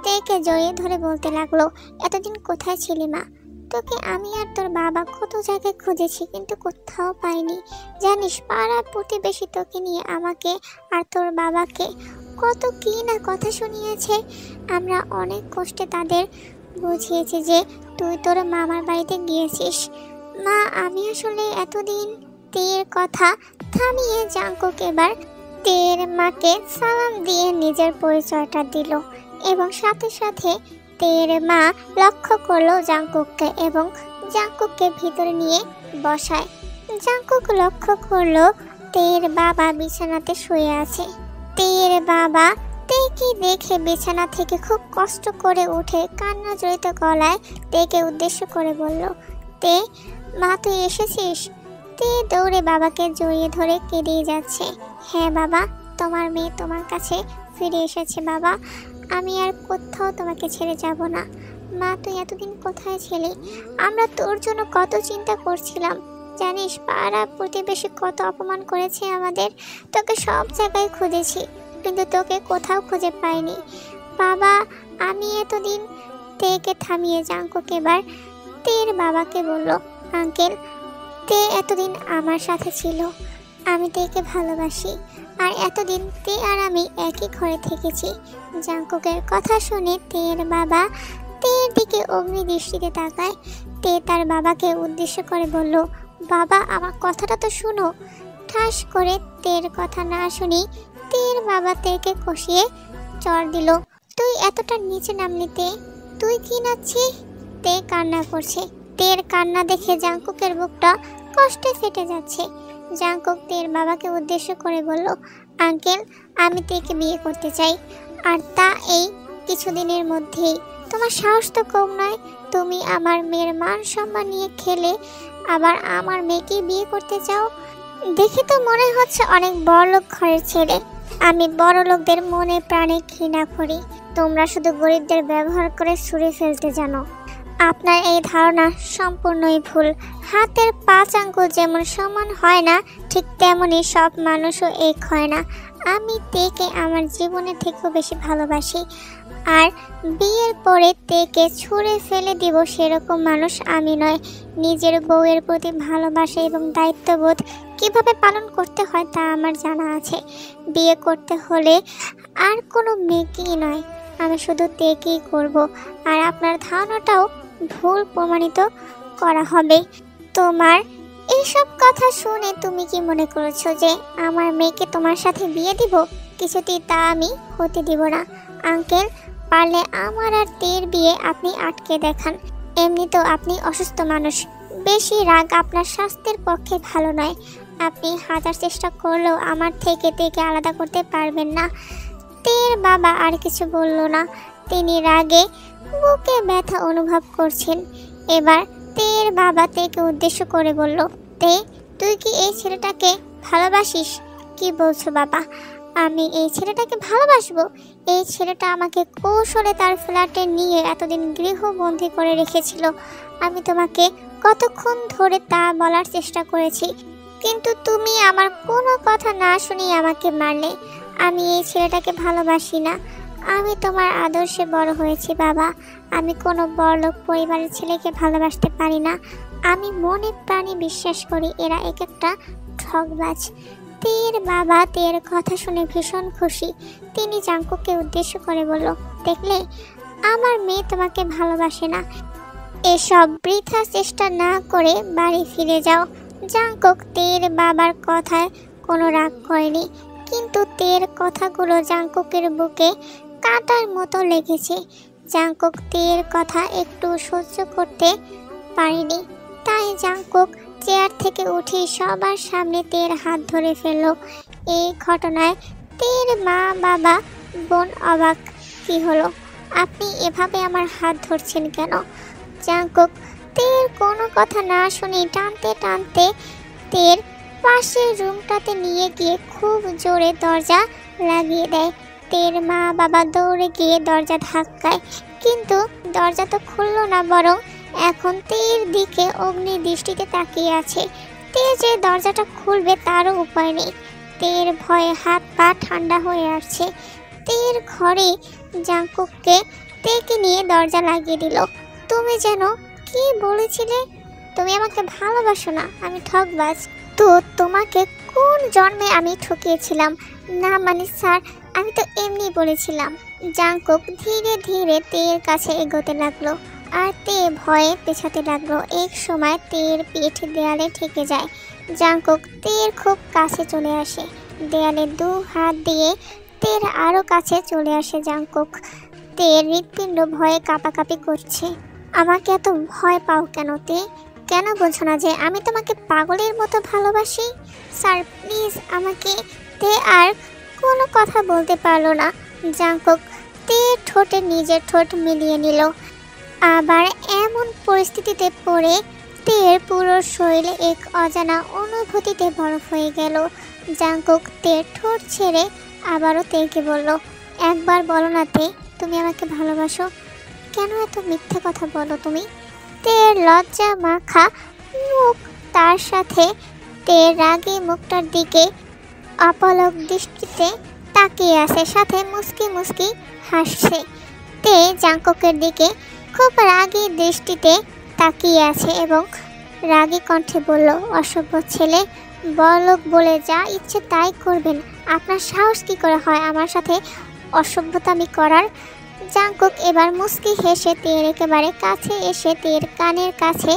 Speaker 1: তেকে জড়িয়ে ধরে বলতে লাগলো, এতদিন কোথায় ছিলি মা? তোকে আমি আর তোর বাবা কত জায়গায় খুঁজেছি, কিন্তু কোথাও পাইনি। জানিস, পাড়া প্রতিবেশী তোকে নিয়ে আমাকে আর তোর বাবাকে কত কি না কথা শুনিয়েছে। আমরা অনেক কষ্টে তাদের বুঝিয়েছি যে তুই তোর মামার বাড়িতে গিয়েছিস। মা, আমি আসলে এতদিন তের কথা থামিয়ে জাঙ্কুক এবার তের মাকে সালাম দিয়ে নিজের পরিচয়টা দিল এবং সাথে সাথে তের মা লক্ষ্য করলো জাঙ্কুককে এবং জাঙ্কুককে ভিতরে নিয়ে বসায়। জাঙ্কুক লক্ষ্য করলো তের বাবা বিছানাতে শুয়ে আছে। তের বাবা তেকে দেখে বিছানা থেকে খুব কষ্ট করে উঠে কান্না জড়িত গলায় তেকে উদ্দেশ্য করে বলল, তে মা, তুই এসেছিস? তে দৌড়ে বাবাকে জড়িয়ে ধরে কেঁদেই যাচ্ছে। হ্যাঁ বাবা, তোমার মেয়ে তোমার কাছে ফিরে এসেছে বাবা। আমি আর কোথাও তোমাকে ছেড়ে যাব না। মা, তুই এতদিন কোথায় ছিলি? আমরা তোর জন্য কত চিন্তা করছিলাম। জানিস, পাড়া প্রতিবেশী কত অপমান করেছে আমাদের। তোকে সব জায়গায় খুঁজেছি, কিন্তু তোকে কোথাও খুঁজে পাইনি বাবা। আমি এতদিন তেকে থামিয়ে জাঙ্কুক এবার তের বাবাকে বলল, আঙ্কেল, তে এতদিন আমার সাথে ছিল। আমি তেকে ভালোবাসি, আর এতদিন তে আর আমি একই ঘরে থেকেছি। জাঙ্কুকের কথা শুনে তের বাবা তের দিকে অগ্নি দৃষ্টিতে তাকায়। তে তার বাবাকে উদ্দেশ্য করে বলল, বাবা, আমার কথাটা তো শুনো। ঠাস করে তের কথা না শুনি তের বাবা তেকে কষিয়ে চড় দিল। তুই এতটা নিচে নামলি তে? তুই কি নাচ্ছিস? তে কান্না করছে। তের কান্না দেখে জাঙ্কুকের বুকটা কষ্টে ফেটে যাচ্ছে। জাঙ্কুক তের বাবাকে উদ্দেশ্য করে বলল, আঙ্কেল, আমি তেকে বিয়ে করতে চাই, আর তা এই কিছুদিনের মধ্যেই। তোমার সাহস তো কম নয়। তুমি আমার মেয়ের মান সম্মান নিয়ে খেলে আবার আমার মেয়েকে বিয়ে করতে চাও। দেখে তো মনে হচ্ছে অনেক বড়লোক ঘরের ছেলে। আমি বড় লোকদের মনে প্রাণে ঘৃণা করি। তোমরা শুধু গরিবদের ব্যবহার করে ছুঁড়ে ফেলতে জানো। আপনার এই ধারণা সম্পূর্ণই ভুল। হাতের 5 আঙ্গুল যেমন সমান হয় না, ঠিক তেমনি সব মানুষও এক হয় না। আমি তেকে আমার জীবনের থেকেও বেশি ভালোবাসি, আর বিয়ের পরে তেকে ছুঁড়ে ফেলে দিব সেরকম মানুষ আমি নয়। নিজের বউয়ের প্রতি ভালোবাসা এবং দায়িত্ববোধ কিভাবে পালন করতে হয় তা আমার জানা আছে। বিয়ে করতে হলে আর কোনো মেয়েকেই নয়, আমি শুধু তেকেই করব, আর আপনার ধারণাটাও ভুল প্রমাণিত করা হবে। তোমার এইসব কথা শুনে তুমি কি মনে করেছো যে আমার মেয়েকে তোমার সাথে বিয়ে দিব? কিছুতেই তা আমি হতে দিব না। আঙ্কেল, পারলে আমার আর তের বিয়ে আপনি আটকে দেখান। এমনিতেও আপনি অসুস্থ মানুষ। বেশি রাগ আপনার স্বাস্থ্যের পক্ষে ভালো নয়। আপনি হাজার চেষ্টা করলেও আমার থেকে তেকে আলাদা করতে পারবেন না। তের বাবা আর কিছু বলল না। তিনি রাগে বুকে ব্যথা অনুভব করছেন। এবার তের বাবা তেকে উদ্দেশ্য করে বলল, তে, তুই কি এই ছেলেটাকে ভালোবাসিস? কি বলছো বাবা? আমি এই ছেলেটাকে ভালোবাসবো? এই ছেলেটা আমাকে কৌশলে তার ফ্ল্যাটে নিয়ে এতদিন গৃহবন্দী করে রেখেছিল। আমি তোমাকে কতক্ষণ ধরে তা বলার চেষ্টা করেছি, কিন্তু তুমি আমার কোনো কথা না শুনিয়ে আমাকে মারলে। আমি এই ছেলেটাকে ভালোবাসি না। আমি তোমার আদর্শে বড় হয়েছি বাবা। আমি কোনো বড়লোক পরিবারের ছেলেকে ভালোবাসতে পারি না। আমি মনে প্রাণে বিশ্বাস করি এরা এক একটা ঠকবাজ। তের বাবা তের কথা শুনে ভীষণ খুশি। তিনি জাঙ্কুককে উদ্দেশ্য করে বলল, দেখলে, আমার মেয়ে তোমাকে ভালোবাসে না। এসব বৃথা চেষ্টা না করে বাড়ি ফিরে যাও। জাঙ্কুক তের বাবার কথায় কোনো রাগ করেনি, কিন্তু তের কথাগুলো জাঙ্কুকের বুকে কাঁটার মতো লেগেছে। জাঙ্কুক তের কথা একটু সহ্য করতে পারেনি, তাই জাঙ্কুক চেয়ার থেকে উঠে সবার সামনে তের হাত ধরে ফেলল। এই ঘটনায় তের মা, বাবা, বোন অবাক। কি হলো? আপনি এভাবে আমার হাত ধরছেন কেন? জাঙ্কুক তের কোনো কথা না শুনে টানতে টানতে তের পাশের রুমটাতে নিয়ে গিয়ে খুব জোরে দরজা লাগিয়ে দেয়। তের মা বাবা দৌড়ে গিয়ে দরজা ধাক্কায়, কিন্তু দরজা তো খুলল না, বরং এখন তের দিকে অগ্নি দৃষ্টিতে তাকিয়ে আছে। তে যে দরজাটা খুলবে তারও উপায় নেই। তের ভয়ে হাত পা ঠান্ডা হয়ে আসছে। তের ঘরে জাঙ্কুককে তেকে নিয়ে দরজা লাগিয়ে দিল। তুমি যেন কি বলেছিলে? তুমি আমাকে ভালোবাসো না, আমি ঠকবাজ। তো তোমাকে কোন জন্মে আমি ঠকিয়েছিলাম? না মানে স্যার, আমি তো এমনি বলেছিলাম। জাঙ্কুক ধীরে ধীরে তের কাছে এগোতে লাগলো, আর তে ভয়ে পেছাতে লাগলো। এক সময় তের পিঠ দেয়ালে ঠেকে যায়। জাঙ্কুক তের খুব কাছে চলে আসে। দেয়ালে দু হাত দিয়ে তের আরো কাছে চলে আসে জাঙ্কুক। তের হৃৎপিণ্ড ভয়ে কাঁপাকাঁপি করছে। আমাকে এত ভয় পাও কেন তে? কেন বোঝো না যে আমি তোমাকে পাগলের মতো ভালোবাসি? স্যার প্লিজ আমাকে। তে আর কোনো কথা বলতে পারলো না। জাঙ্কুক তে ঠোঁটে নিজের ঠোঁট মিলিয়ে নিল। আবার এমন পরিস্থিতিতে পড়ে তের পুরো শরীরে এক অজানা অনুভূতিতে বরফ হয়ে গেল। জাঙ্কুক তের ঠোঁট ছেড়ে আবারও তেকে বলল, একবার বলো না তে, তুমি আমাকে ভালোবাসো? কেন এত মিথ্যে কথা বলো তুমি? তের লজ্জা মাখা মুখ, তার সাথে তের রাগী মুখটার দিকে অপলক দৃষ্টিতে তাকিয়ে আছে, সাথে মুস্কি মুস্কি হাসছে। তে জাঙ্কুকের দিকে খুব রাগী দৃষ্টিতে তাকিয়ে আছে এবং রাগী কণ্ঠে বলল, অসভ্য ছেলে, বলক বলে যা ইচ্ছে তাই করবেন। আপনার সাহস কী করে হয় আমার সাথে অসভ্যতামি করার? জাঙ্কুক এবার মুস্কি হেসে তের একেবারে কাছে এসে তের কানের কাছে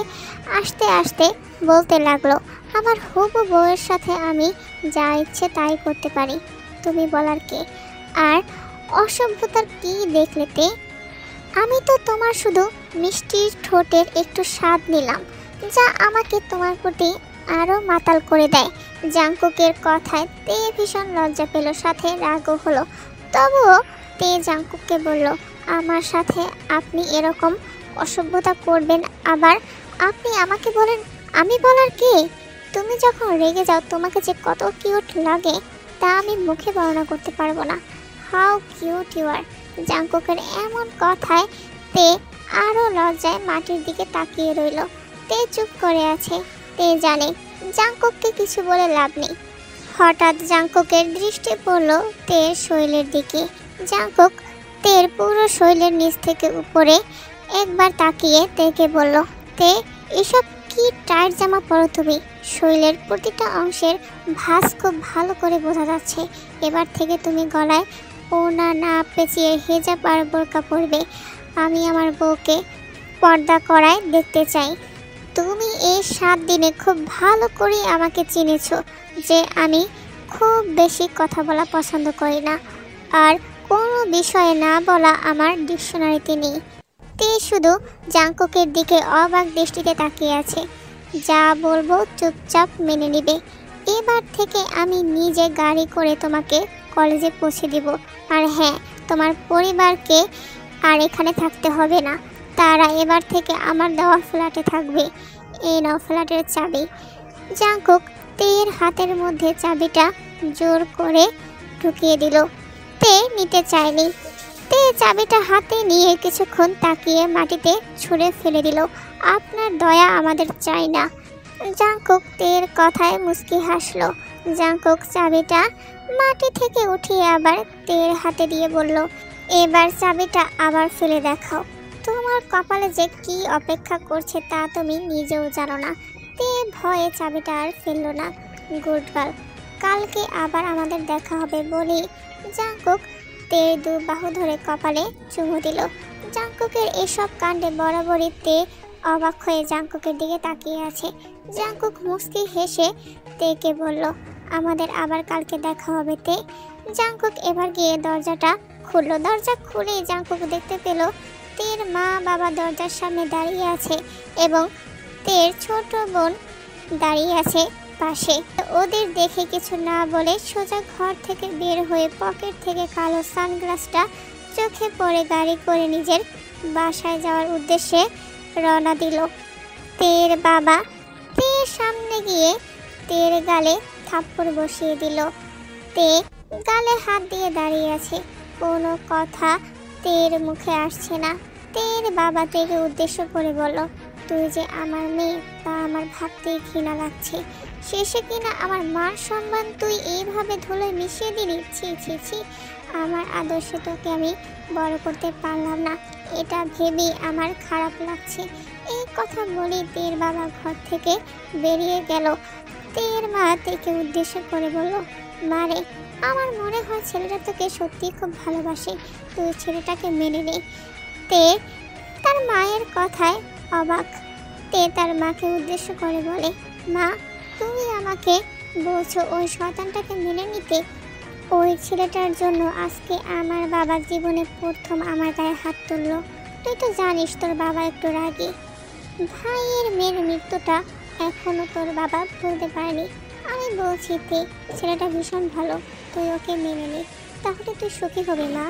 Speaker 1: আসতে আসতে বলতে লাগলো, আমার হবু বউয়ের সাথে আমি যা ইচ্ছে তাই করতে পারি, তুমি বলার কে? আর অসভ্যতার কি দেখলে তে? আমি তো তোমার শুধু মিষ্টির ঠোঁটের একটু স্বাদ নিলাম, যা আমাকে তোমার প্রতি আরও মাতাল করে দেয়। জাঙ্কুকের কথায় তে ভীষণ লজ্জা পেল, সাথে রাগও হলো। তবুও তে জাঙ্কুককে বলল, আমার সাথে আপনি এরকম অসভ্যতা করবেন, আবার আপনি আমাকে বলেন আমি বলার কে? তুমি যখন রেগে যাও তোমাকে যে কত কিউট লাগে তা আমি মুখে বর্ণনা করতে পারবো না। How cute you are. জাঙ্কুকের এমন কথায় তে আরও লজ্জায় মাটির দিকে তাকিয়ে রইল। তে চুপ করে আছে। তে জানে জাঙ্কুককে কিছু বলে লাভ নেই। হঠাৎ জাঙ্কুকের দৃষ্টি পড়ল তের শরীরের দিকে। জাঙ্কুক তের পুরো শরীরের নিচ থেকে উপরে একবার তাকিয়ে তেকে বলল, তে এসব কি টাইট জামা পরো তুমি? শরীরের প্রতিটা অংশের ভাঁজ খুব ভালো করে বোঝা যাচ্ছে। এবার থেকে তুমি গলায় ওড়না না পেঁচিয়ে হেজাব আর বোরকা পরবে। আমি আমার বউকে পর্দা করায় দেখতে চাই। তুমি এই 7 দিনে খুব ভালো করে আমাকে চিনেছো যে আমি খুব বেশি কথা বলা পছন্দ করি না, আর কোনো বিষয়ে না বলা আমার ডিকশনারিতে নেই। তে শুধু জাঙ্কুকের দিকে অবাক দৃষ্টিতে তাকিয়ে আছে। যা বলবো চুপচাপ মেনে নিবে। এবার থেকে আমি নিজে গাড়ি করে তোমাকে কলেজে পৌঁছে দিব। আর হ্যাঁ, তোমার পরিবারকে আর এখানে থাকতে হবে না, তারা এবার থেকে আমার দেওয়া ফ্ল্যাটে থাকবে। এই নাও ফ্ল্যাটের চাবি। জাঙ্কুক তের হাতের মধ্যে চাবিটা জোর করে ঢুকিয়ে দিল। তে নিতে চায়নি। তে চাবিটা হাতে নিয়ে কিছুক্ষণ তাকিয়ে মাটিতে ছুঁড়ে ফেলে দিল। আপনার দয়া আমাদের চাই না। জাঙ্কুক তের কথায় মুস্কি হাসলো। জাঙ্কুক চাবিটা মাটি থেকে উঠিয়ে আবার তের হাতে দিয়ে বলল, এবার চাবিটা আবার ফেলে দেখাও। তোমার কপালে যে কি অপেক্ষা করছে তা তুমি নিজেও জানো না। তে ভয়ে চাবিটা আর ফেলল না। গুড গার্ল, কালকে আবার আমাদের দেখা হবে বলি জাঙ্কুক তের 2 বাহু ধরে কপালে চুমু দিল। জাঙ্কুকের এসব কাণ্ডে বরাবরই তে অবাক হয়ে জাঙ্কুকের দিকে তাকিয়ে আছে। জাঙ্কুক মুস্কি হেসে তেকে বলল, আমাদের আবার কালকে দেখা হবে তে। জাঙ্কুক এবার গিয়ে দরজাটা খুলল। দরজা খুলে জাঙ্কুক দেখতে পেল তের মা বাবা দরজার সামনে দাঁড়িয়ে আছে এবং তের ছোট বোন দাঁড়িয়ে আছে পাশে। ওদের দেখে কিছু না বলে সোজা ঘর থেকে বের হয়ে পকেট থেকে কালো সানগ্লাসটা চোখে পড়ে গাড়ি করে নিজের বাসায় যাওয়ার উদ্দেশ্যে রওনা দিল। তের বাবা তের সামনে গিয়ে তের গালে থাপ্পড় বসিয়ে দিল। তে গালে হাত দিয়ে দাঁড়িয়ে আছে। কোনো কথা তের মুখে আসছে না। তের বাবা তেকে উদ্দেশ্য করে বলল, তুই যে আমার মেয়ে তা আমার ভাবতেই ঘৃণা লাগছে। শেষে কিনা আমার মান সম্মান তুই এইভাবে ধুলোয় মিশিয়ে দিলি। ছি ছি ছি, আমার আদর্শে তোকে আমি বড় করতে পারলাম না, এটা ভেবেই আমার খারাপ লাগছে। এই কথা বলে তের বাবা ঘর থেকে বেরিয়ে গেল। তের মা তেকে উদ্দেশ্য করে বলল, মারে, আমার মনে হয় ছেলেটা তোকে সত্যিই খুব ভালোবাসে, তুই ছেলেটাকে মেনে নে। তে তার মায়ের কথায় অবাক। তে তার মাকে উদ্দেশ্য করে বলে, মা, তুমি আমাকে বলছো ওই শয়তানটাকে মেনে নিতে? ওই ছেলেটার জন্য আজকে আমার বাবার জীবনে প্রথম আমার গায়ে হাত তুললো। তুই তো জানিস তোর বাবা একটু রাগী। ভাইয়ের মেয়ের মৃত্যুটা এখনো তোর বাবা ভুলতে পারেনি। আমি বলছি তে, ছেলেটা ভীষণ ভালো, তুই ওকে মেনে নে, তাহলে তুই সুখী হবি মা।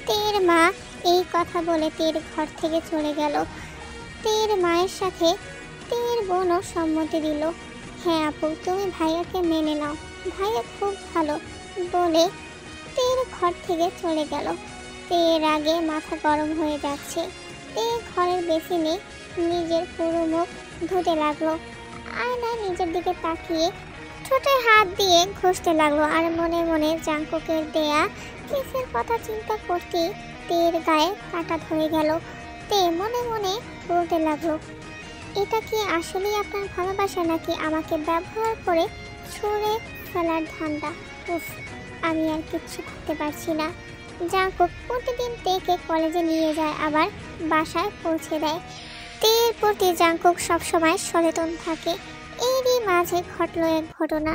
Speaker 1: তের মা এই কথা বলে তের ঘর থেকে চলে গেল। তের মায়ের সাথে তের বোনও সম্মতি দিল। হ্যাঁ আপু, তুমি ভাইয়াকে মেনে নাও, ভাইয়া খুব ভালো বলে তের ঘর থেকে চলে গেল। তের আগে মাথা গরম হয়ে যাচ্ছে। তে ঘরের বেসিনে নিজের পুরো মুখ ধুতে লাগলো। আয়নায় নিজের দিকে তাকিয়ে ঠোঁটে হাত দিয়ে ঘষতে লাগলো আর মনে মনে জাঙ্কুকের দেয়া কিসের কথা চিন্তা করতে তের গায়ে কাঁটা ধরে গেল। তে মনে মনে বলতে লাগলো, এটা কি আসলেই আপনার ভালোবাসা নাকি আমাকে ব্যবহার করে ছুঁড়ে ফেলার ধান্দা? উফ, আমি আর কিচ্ছু করতে পারছি না। জাঙ্কুক প্রতিদিন তেকে কলেজে নিয়ে যায়, আবার বাসায় পৌঁছে দেয়। তের প্রতি জাঙ্কুক সবসময় সচেতন থাকে। এরই মাঝে ঘটল এক ঘটনা।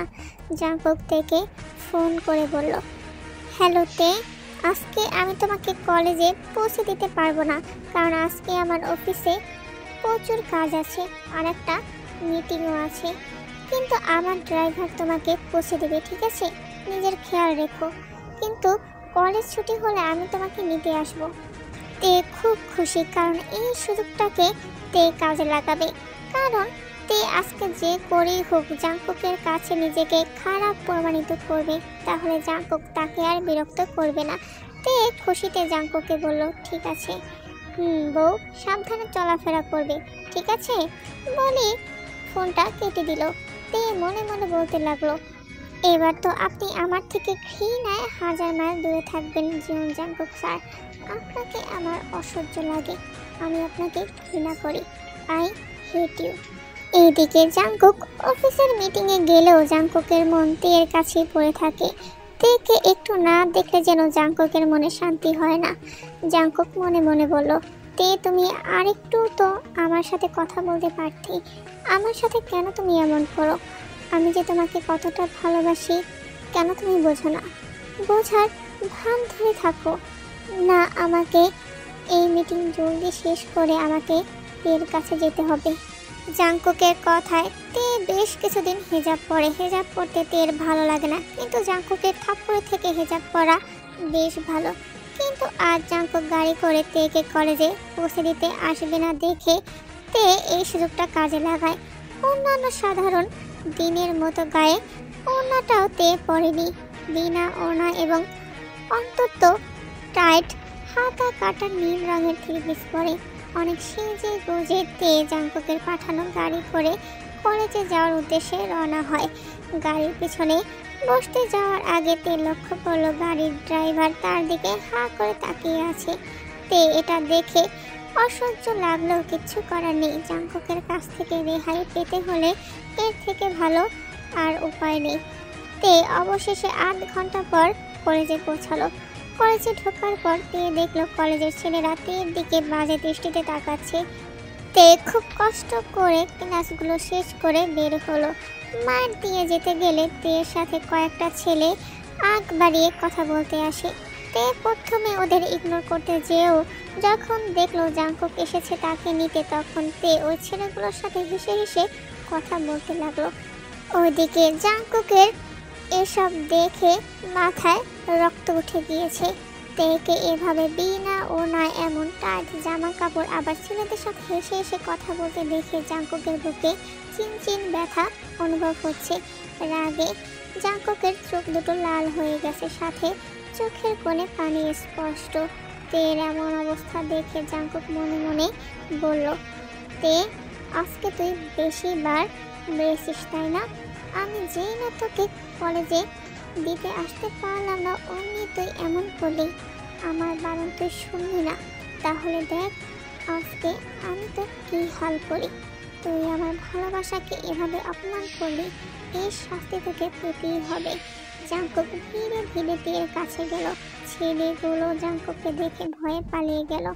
Speaker 1: জাঙ্কুক তেকে ফোন করে বলল, হ্যালো তে, আজকে আমি তোমাকে কলেজে পৌঁছে দিতে পারবো না, কারণ আজকে আমার অফিসে প্রচুর কাজ আছে আর একটা মিটিংও আছে। কিন্তু আমার ড্রাইভার তোমাকে পৌঁছে দেবে, ঠিক আছে? নিজের খেয়াল রেখো। কিন্তু কলেজ ছুটি হলে আমি তোমাকে নিতে আসব। তে খুব খুশি, কারণ এই সুযোগটাকে তে কাজে লাগাবে। কারণ তে আজকে যে করেই হোক জাঙ্কুকের কাছে নিজেকে খারাপ প্রমাণিত করবে, তাহলে জাঙ্কুক তাকে আর বিরক্ত করবে না। তে খুশিতে জাঙ্কুককে বলল, ঠিক আছে বউ, সাবধানে চলাফেরা করবে, ঠিক আছে বলে ফোনটা কেটে দিল। তে মনে মনে বলতে লাগলো, এবার তো আপনি আমার থেকে ঘৃণায় 1000 মাইল দূরে থাকবেন জীবন জাঙ্কুক স্যার। আপনাকে আমার অসহ্য লাগে, আমি আপনাকে ঘৃণা করি, আই হেট ইউ। এইদিকে জাঙ্কুক অফিসের মিটিংয়ে গেলেও জাঙ্কুকের মন তের কাছেই পড়ে থাকে। তেকে একটু না দেখলে যেন জাঙ্কুকের মনে শান্তি হয় না। জাঙ্কুক মনে মনে বলল, তে তুমি আরেকটু তো আমার সাথে কথা বলতে পারতে, আমার সাথে কেন তুমি এমন করো? আমি যে তোমাকে কতটা ভালোবাসি কেন তুমি বোঝো না? বোঝার ভান ধরে থাকো না। আমাকে এই মিটিং জলদি শেষ করে আমাকে তের কাছে যেতে হবে। জাঙ্কুকের কথায় তে বেশ কিছুদিন হিজাব পরে। হিজাব পরতে তের ভালো লাগে না, কিন্তু জাঙ্কুকের থাপ্পড় থেকে হিজাব পরা বেশ ভালো। কিন্তু আজ জাঙ্কুক গাড়ি করে তেকে কলেজে পৌঁছে দিতে আসবে না দেখে তে এই সুযোগটা কাজে লাগায়। অন্যান্য সাধারণ দিনের মতো গায়ে ওড়নাটাও তে পরেনি। বিনা ওড়না এবং অন্তত টাইট হাতা কাটা নীল রঙের থ্রি পিস পরে অনেক সেজে গুজে তে জাঙ্কুকের পাঠানো গাড়ি করে কলেজে যাওয়ার উদ্দেশ্যে রওনা হয়। গাড়ির পিছনে বসতে যাওয়ার আগে তে লক্ষ্য করলো গাড়ির ড্রাইভার তার দিকে হা করে তাকিয়ে আছে। তে এটা দেখে অসহ্য লাগলেও কিচ্ছু করার নেই। জাঙ্কুকের কাছ থেকে রেহাই পেতে হলে এর থেকে ভালো আর উপায় নেই। তে অবশেষে 8 ঘন্টা পর কলেজে পৌঁছালো। কলেজে ঢোকার পর তে দেখলো কলেজের ছেলেরা তের দিকে বাজে দৃষ্টিতে তাকাচ্ছে। তে খুব কষ্ট করে ক্লাসগুলো শেষ করে বের হলো। মাঠ দিয়ে যেতে গেলে তের সাথে কয়েকটা ছেলে আগ বাড়িয়ে কথা বলতে আসে। তে প্রথমে ওদের ইগনোর করতে যেও যখন দেখলো জাঙ্কুক এসেছে তাকে নিতে, তখন তে ওই ছেলেগুলোর সাথে হেসে হেসে কথা বলতে লাগলো। ওইদিকে জাঙ্কুকের এসব দেখে মাথায় রক্ত উঠে গিয়েছে। তেকে এভাবে বিনা ও না এমন টাইট জামা কাপড় আবার ছেলেদের সাথে হেসে হেসে কথা বলতে দেখে জাঙ্কুকের বুকে চিনচিন ব্যথা অনুভব হচ্ছে। রাগে জাঙ্কুকের চোখ দুটো লাল হয়ে গেছে, সাথে চোখের কোণে পানি স্পষ্ট। তের এমন অবস্থা দেখে জাঙ্কুক মনে মনে বলল, তে আজকে তুই বেশিবার বেড়েছিস তাই না? আমি যেই না তোকে কলেজে দিতে আসতে পারলাম না অমনি তুই এমন করলি। আমার বারণ তুই শুনলি না। তাহলে দেখ আজকে আমি তোর কী হাল করি। তুই আমার ভালোবাসাকে এভাবে অপমান করলি, এর শাস্তি তোকে পেতেই হবে। জাঙ্কুক ধীরে ধীরে তের কাছে গেল। ছেলেগুলো জাঙ্কুককে দেখে ভয়ে পালিয়ে গেল।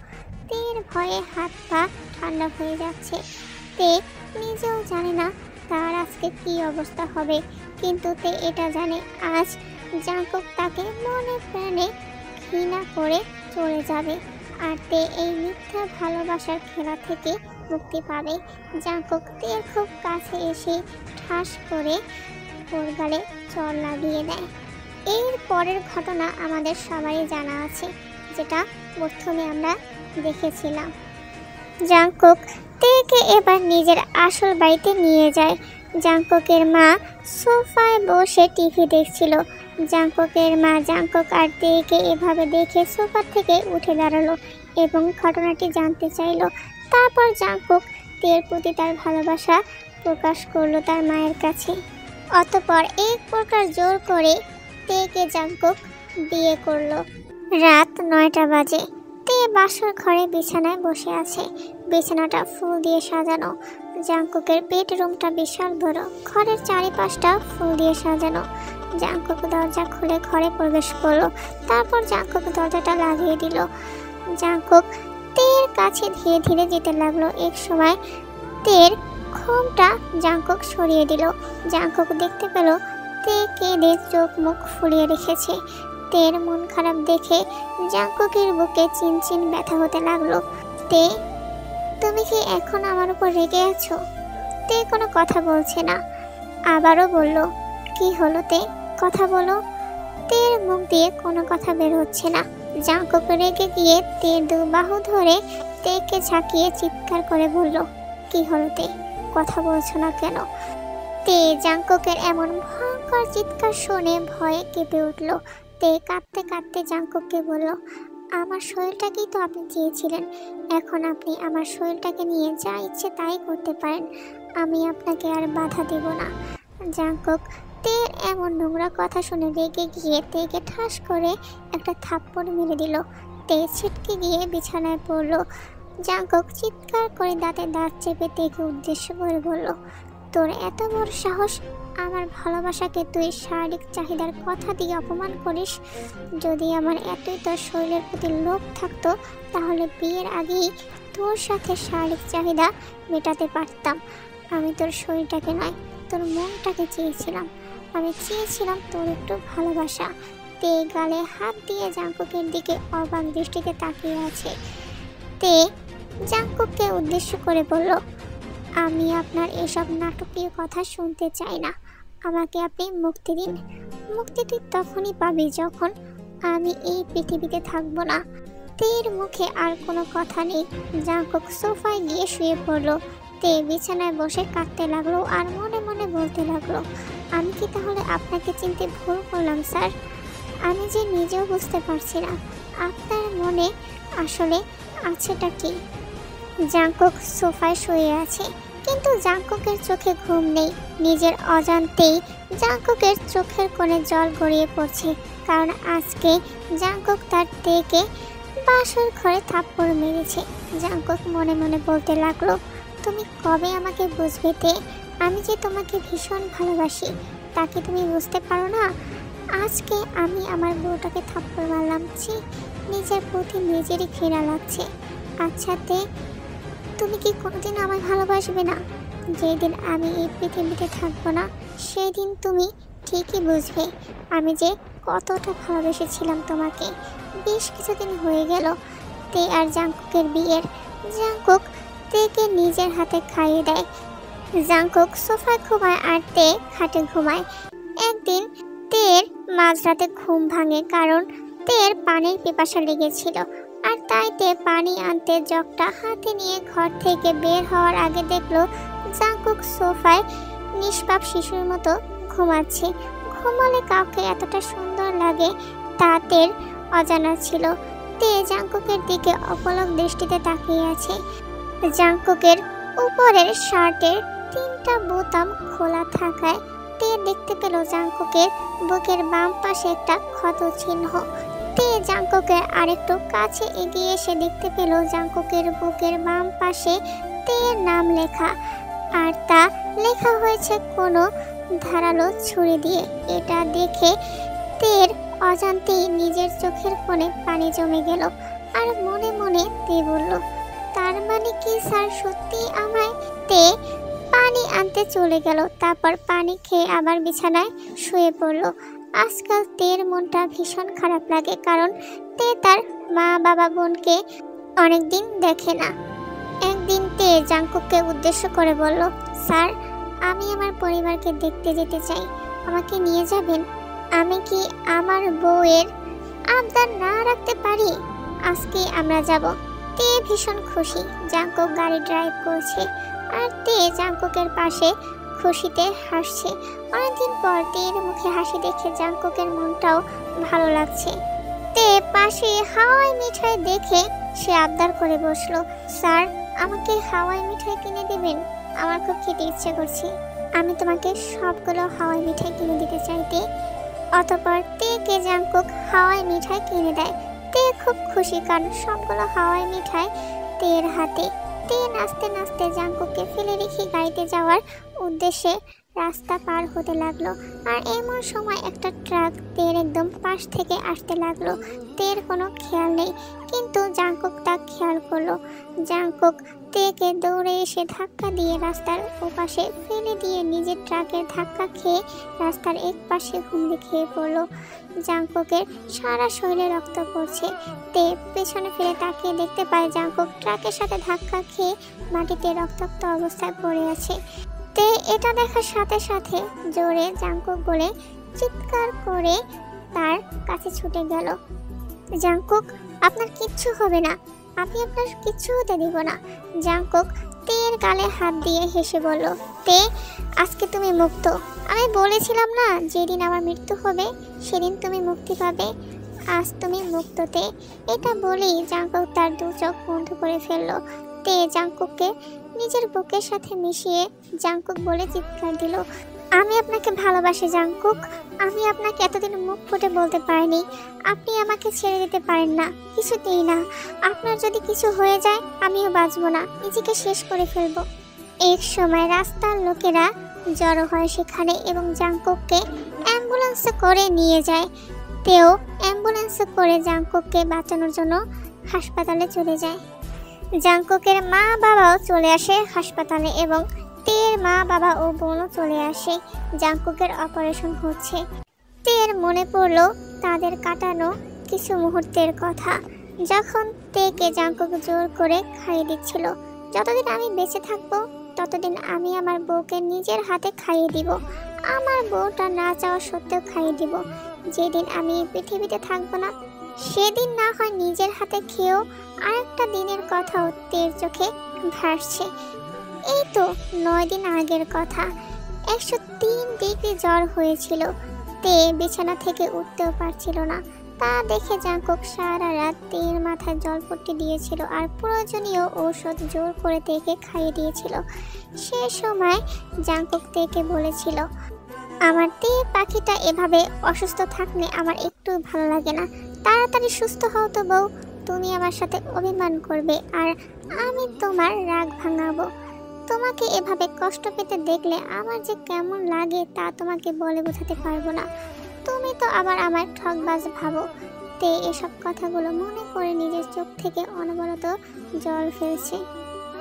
Speaker 1: তের ভয়ে হাত পা ঠান্ডা হয়ে যাচ্ছে। তে নিজেও জানে না তার আজকে কি অবস্থা হবে, কিন্তু তে এটা জানে আজ জাঙ্কুক তাকে মনে প্রাণে ঘৃণা করে চলে যাবে, আর তে এই মিথ্যা ভালোবাসার খেলা থেকে মুক্তি পাবে। জাঙ্কুক তের খুব কাছে এসে ঠাস করে ওর গালে চড় লাগিয়ে দেয়। এর পরের ঘটনা আমাদের সবারই জানা আছে, যেটা প্রথমে আমরা দেখেছিলাম। জাঙ্কুক তেকে এবার নিজের আসল বাড়িতে নিয়ে যায়। জাঙ্কুকের মা সোফায় বসে টিভি দেখছিল। জাঙ্কুকের মা জাঙ্কুক আর তেকে এভাবে দেখে সোফা থেকে উঠে দাঁড়ালো এবং ঘটনাটি জানতে চাইল। তারপর জাঙ্কুক তের প্রতি তার ভালোবাসা প্রকাশ করলো তার মায়ের কাছে। অতঃপর এক প্রকার জোর করে তেকে জাঙ্কুক বিয়ে করলো। রাত 9টা বাজে। তে বাসর ঘরে বিছানায় বসে আছে। বিছানাটা ফুল দিয়ে সাজানো। জাঙ্কুকের বেডরুমটা বিশাল বড়। ঘরের চারিপাশটা ফুল দিয়ে সাজানো। জাঙ্কুক দরজা খুলে ঘরে প্রবেশ করলো। তারপর জাঙ্কুক দরজাটা লাগিয়ে দিল। জাঙ্কুক তের কাছে ধীরে ধীরে যেতে লাগলো। এক সময় তের ঘুমটা জাঙ্কুক সরিয়ে দিল। জাঙ্কুক দেখতে পেল তে কেঁদে চোখ মুখ ফুলিয়ে রেখেছে। তের মন খারাপ দেখে জাঙ্কুকের বুকে চিনচিন ব্যথা হতে লাগলো। তে তুমি কি এখন আমার উপর রেগে আছো? তে কোনো কথা বলছে না। আবারও বলল, কি হলো তে, কথা বলো। তের মুখ দিয়ে কোনো কথা বের হচ্ছে না। জাঙ্কুক রেগে গিয়ে তের দু বাহু ধরে তেকে ঝাঁকিয়ে চিৎকার করে বলল, কি হলো তে, কথা বলছো না কেন? তে জাঙ্কুকের এমন ভয়ঙ্কর চিৎকার শুনে ভয়ে কেঁপে উঠল। তে কাঁদতে কাঁদতে জাঙ্কুককে বলল, আমার শরীরটাকেই তো আপনি চেয়েছিলেন, এখন আপনি আমার শরীরটাকে নিয়ে যা ইচ্ছে তাই করতে পারেন, আমি আপনাকে আর বাধা দেব না। জাঙ্কুক তের এমন নোংরা কথা শুনে রেগে গিয়ে তেকে ঠাস করে একটা থাপ্পড় মেরে দিল। তে ছিটকে গিয়ে বিছানায় পড়ল। জাঙ্কুক চিৎকার করে দাঁতে দাঁত চেপে তেকে উদ্দেশ্য করে বলল, তোর এত বড় সাহস, আমার ভালোবাসাকে তুই শারীরিক চাহিদার কথা দিয়ে অপমান করিস। যদি আমার এতই তোর শরীরের প্রতি লোভ থাকতো তাহলে বিয়ের আগেই তোর সাথে শারীরিক চাহিদা মেটাতে পারতাম। আমি তোর শরীরটাকে নয়, তোর মনটাকে চেয়েছিলাম। আমি চেয়েছিলাম তোর একটু ভালোবাসা। তে গালে হাত দিয়ে জাঙ্কুকের দিকে অবাক দৃষ্টিতে তাকিয়ে আছে। তে জাঙ্কুককে উদ্দেশ্য করে বলল, আমি আপনার এসব নাটকীয় কথা শুনতে চাই না। আমাকে আপনি মুক্তি দিন। মুক্তি তুই তখনই পাবি যখন আমি এই পৃথিবীতে থাকবো না। তের মুখে আর কোনো কথা নেই। জাঙ্কুক সোফায় গিয়ে শুয়ে পড়লো। তে বিছানায় বসে কাঁদতে লাগলো আর মনে মনে বলতে লাগলো, আমি কি তাহলে আপনাকে চিনতে ভুল করলাম স্যার? আমি যে নিজেও বুঝতে পারছি না আপনার মনে আসলে আছেটা কি। জাঙ্কুক সোফায় শুয়ে আছে, কিন্তু জাঙ্কুকের চোখে ঘুম নেই। নিজের অজান্তেই জাঙ্কুকের চোখের কোণে জল গড়িয়ে পড়ছে, কারণ আজকে জাঙ্কুক তার তেকে বাসর ঘরে থাপ্পড় মেরেছে। জাঙ্কুক মনে মনে বলতে লাগলো, তুমি কবে আমাকে বুঝবে তে? আমি যে তোমাকে ভীষণ ভালোবাসি, তাকে তুমি বুঝতে পারো না? আজকে আমি আমার বউটাকে থাপ্পড় মারলাম, ছি, নিজের প্রতি নিজেরই ঘৃণা লাগছে। আচ্ছা তে, তুমি কি কোনোদিন আমায় ভালোবাসবে না? যেদিন আমি এই পৃথিবীতে থাকবো না সেই দিন তুমি ঠিকই বুঝবে আমি যে কতটা ভালোবেসেছিলাম তোমাকে। বেশ কিছুদিন হয়ে গেল তে আর জাঙ্কুকের বিয়ের। জাঙ্কুক তেকে নিজের হাতে খাইয়ে দেয়। জাঙ্কুক সোফায় ঘুমায় আর তে খাটে ঘুমায়। একদিন তের মাঝরাতে ঘুম ভাঙে, কারণ তের পানির পিপাসা লেগেছিল, আর তাই তে পানি আনতে জগটা হাতে নিয়ে ঘর থেকে বের হওয়ার আগে দেখলো জাঙ্কুক সোফায় নিষ্পাপ শিশুর মতো ঘুমাচ্ছে। ঘুমালে কাউকে এতটা সুন্দর লাগে তা তের অজানা ছিল। তে জাংকুকের দিকে অপলক দৃষ্টিতে তাকিয়ে আছে। জাংকুকের উপরের শার্টের 3টা বোতাম খোলা থাকায় তে দেখতে পেল জাংকুকের বুকের বাম পাশে একটা ক্ষত চিহ্ন। তে জাংকুকের আরেকটু কাছে এগিয়ে এসে দেখতে পেল জাংকুকের বুকের বাম পাশে তের নাম লেখা, আর তা লেখা হয়েছে কোনো ধারালো ছুরি দিয়ে। এটা দেখে তের অজান্তেই নিজের চোখের কোণে পানি জমে গেল, আর মনে মনে তে বলল, তার মানে কি স্যার সত্যি আমায়? তে পানি আনতে চলে গেল, তারপর পানি খেয়ে আবার বিছানায় শুয়ে পড়ল। আজকাল তের মনটা ভীষণ খারাপ লাগে, কারণ তে তার মা বাবা বোনকে অনেকদিন দেখে না। একদিন তে জাংকুককে উদ্দেশ্য করে বলল, স্যার আমি আমার পরিবারকে দেখতে যেতে চাই, আমাকে নিয়ে যাবেন? আমি কি আমার বউয়ের আবদার না রাখতে পারি? আজকে আমরা যাব। তে ভীষণ খুশি। জাংকুক গাড়ি ড্রাইভ করছে আর তে জাংকুকের পাশে খুশিতে হাসছে। অনেকদিন পর তের মুখে হাসি দেখে জাংকুকের মনটাও ভালো লাগছে। তে পাশে হাওয়াই মিঠাই দেখে সে আবদার করে বসলো, স্যার আমাকে হাওয়াই মিঠাই কিনে দিবেন? আমার খুব খেতে ইচ্ছে করছে। আমি তোমাকে সবগুলো হাওয়াই মিঠাই কিনে দিতে চাইতে। অতঃপর তেকে জাংকুক হাওয়াই মিঠাই কিনে দেয়। তে খুব খুশি, কারণ সবগুলো হাওয়াই মিঠাই তের হাতে। তে নাচতে নাচতে জাংকুককে ফেলে রেখে গাড়িতে যাওয়ার উদ্দেশ্যে রাস্তা পার হতে লাগলো। আর এমন সময় একটা ট্রাক তের একদম পাশ থেকে আসতে লাগলো। তের কোনো খেয়াল নেই, কিন্তু জাংকুক তা খেয়াল করলো। জাংকুক তেকে দৌড়ে এসে ধাক্কা দিয়ে রাস্তার ওপাশে ফেলে দিয়ে নিজের ট্রাকের ধাক্কা খেয়ে রাস্তার এক পাশে হুমড়ি খেয়ে পড়লো। জাংকুকের সারা শরীরে রক্ত পড়ছে। তে পেছনে ফিরে তাকিয়ে দেখতে পায় জাংকুক ট্রাকের সাথে ধাক্কা খেয়ে মাটিতে রক্তাক্ত অবস্থায় পড়ে আছে। তে এটা দেখার সাথে সাথে জোরে জাংকুক বলে চিৎকার করে তার কাছে ছুটে গেল। জাংকুক আপনার কিচ্ছু হবে না, আমি আপনার কিচ্ছু হতে দিব না। জাংকুক তের গালে হাত দিয়ে হেসে বলল, তে আজকে তুমি মুক্ত। আমি বলেছিলাম না যেদিন আমার মৃত্যু হবে সেদিন তুমি মুক্তি পাবে। আজ তুমি মুক্ত তে। এটা বলেই জাংকুক তার 2 চোখ বন্ধ করে ফেললো। তে জাংকুককে নিজের বুকের সাথে মিশিয়ে জাংকুক বলে চিৎকার দিল, আমি আপনাকে ভালোবাসি জাংকুক। আমি আপনাকে এতদিন মুখ ফুটে বলতে পারিনি। আপনি আমাকে ছেড়ে দিতে পারেন না, কিছুতেই না। আপনার যদি কিছু হয়ে যায় আমিও বাঁচব না, নিজেকে শেষ করে ফেলবো। এক সময় রাস্তার লোকেরা জড়ো হয় সেখানে এবং জাংকুককে অ্যাম্বুলেন্সে করে নিয়ে যায়। তেও অ্যাম্বুলেন্সে করে জাংকুককে বাঁচানোর জন্য হাসপাতালে চলে যায়। জাংকুকের মা বাবাও চলে আসে হাসপাতালে এবং তের মা বাবা ও বোনও চলে আসে। জাংকুকের অপারেশন হচ্ছে। তের মনে পড়লো তাদের কাটানো কিছু মুহূর্তের কথা, যখন তেকে জাংকুক জোর করে খাইয়ে দিচ্ছিল। যতদিন আমি বেঁচে থাকবো ততদিন আমি আমার বউকে নিজের হাতে খাইয়ে দিব। আমার বউটা না চাওয়া সত্ত্বেও খাইয়ে দিব। যেদিন আমি পৃথিবীতে থাকবো না সেদিন না হয় নিজের হাতে খেয়েও আরেকটা দিনের কথাও তের চোখে ভাসছে। এই তো 9 দিন আগের কথা। 103 ডিগ্রি জ্বর হয়েছিল। তে বিছানা থেকে উঠতেও পারছিল না। তা দেখে জাংকুক সারা রাত তের মাথায় জলপট্টি দিয়েছিল আর প্রয়োজনীয় ঔষধ জোর করে তেকে খাইয়ে দিয়েছিল। সে সময় জাংকুক তেকে বলেছিল, আমার তে পাখিটা এভাবে অসুস্থ থাকলে আমার একটু ভালো লাগে না। তাড়াতাড়ি সুস্থ হও তো বউ, তুমি আমার সাথে অভিমান করবে আর আমি তোমার রাগ ভাঙাবো। তোমাকে এভাবে কষ্ট পেতে দেখলে আমার যে কেমন লাগে তা তোমাকে বলে বোঝাতে পারবো না। তুমি তো আবার আমার ঠকবাজ ভাবো। তে এসব কথাগুলো মনে করে নিজের চোখ থেকে অনবরত জল ফেলছে।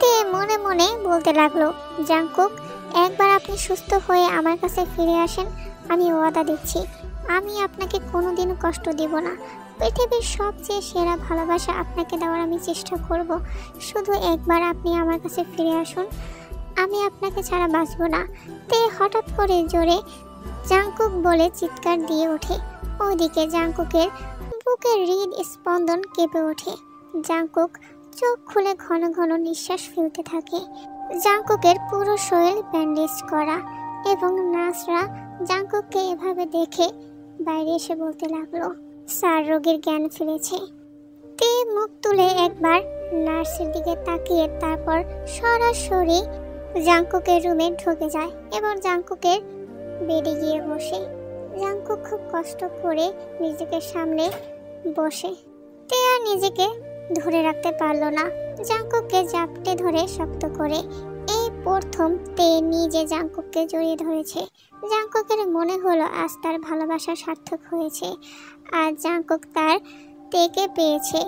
Speaker 1: তে মনে মনে বলতে লাগলো, জাংকুক একবার আপনি সুস্থ হয়ে আমার কাছে ফিরে আসেন, আমি ওয়াদা দিচ্ছি আমি আপনাকে কোনোদিনও কষ্ট দিব না। পৃথিবীর সবচেয়ে সেরা ভালোবাসা আপনাকে দেওয়ার আমি চেষ্টা করব। শুধু একবার আপনি আমার কাছে ফিরে আসুন, আমি আপনাকে ছাড়া বাঁচব না। তে হঠাৎ করে জোরে জাংকুক বলে চিৎকার দিয়ে ওঠে। ওইদিকে জাংকুকের বুকের হৃদস্পন্দন কেঁপে ওঠে। জাংকুক চোখ খুলে ঘন ঘন নিঃশ্বাস ফেলতে থাকে। জাংকুকের পুরো শরীর ব্যান্ডেজ করা এবং নার্সরা জাংকুককে এভাবে দেখে বাইরে এসে বলতে লাগলো, স্যার রোগীর জ্ঞান ফিরেছে। তে মুখ তুলে একবার নার্সের দিকে তাকিয়ে তারপর সরাসরি জাংকুকের রুমে ঢুকে যায় এবং জাংকুকের বেডে গিয়ে বসে। জাংকুক খুব কষ্ট করে নিজেকে সামনে বসে। তে আর নিজেকে ধরে রাখতে পারলো না, জাংকুককে জাপটে ধরে শক্ত করে। এই প্রথম তে নিজে জাংকুককে জড়িয়ে ধরেছে। জাংকুকের মনে হলো আজ তার ভালোবাসা সার্থক হয়েছে, আর জাংকুক তার তেকে পেয়েছে।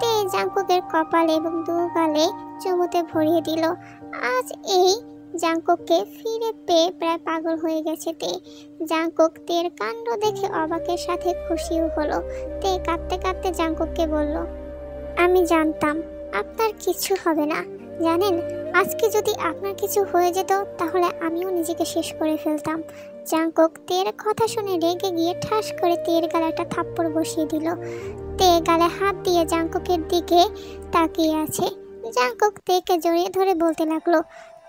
Speaker 1: তে জাংকুকের কপাল এবং দু গালে চুমুতে ভরিয়ে দিল। আজ এই জাংকুককে ফিরে পেয়ে প্রায় পাগল হয়ে গেছে তে। জাংকুক তের কাণ্ড দেখে অবাকের সাথে খুশিও হলো। তে কাঁদতে কাঁদতে জাংকুককে বলল, আমি জানতাম আপনার কিছু হবে না। জানেন, আজকে যদি আপনার কিছু হয়ে যেত তাহলে আমিও নিজেকে শেষ করে ফেলতাম। জাংকুক তের কথা শুনে রেগে গিয়ে ঠাস করে তের গালে একটা থাপ্পড় বসিয়ে দিল। তে গালে হাত দিয়ে জাংকুকের দিকে তাকিয়ে আছে। জাংকুক তেকে জড়িয়ে ধরে বলতে লাগলো,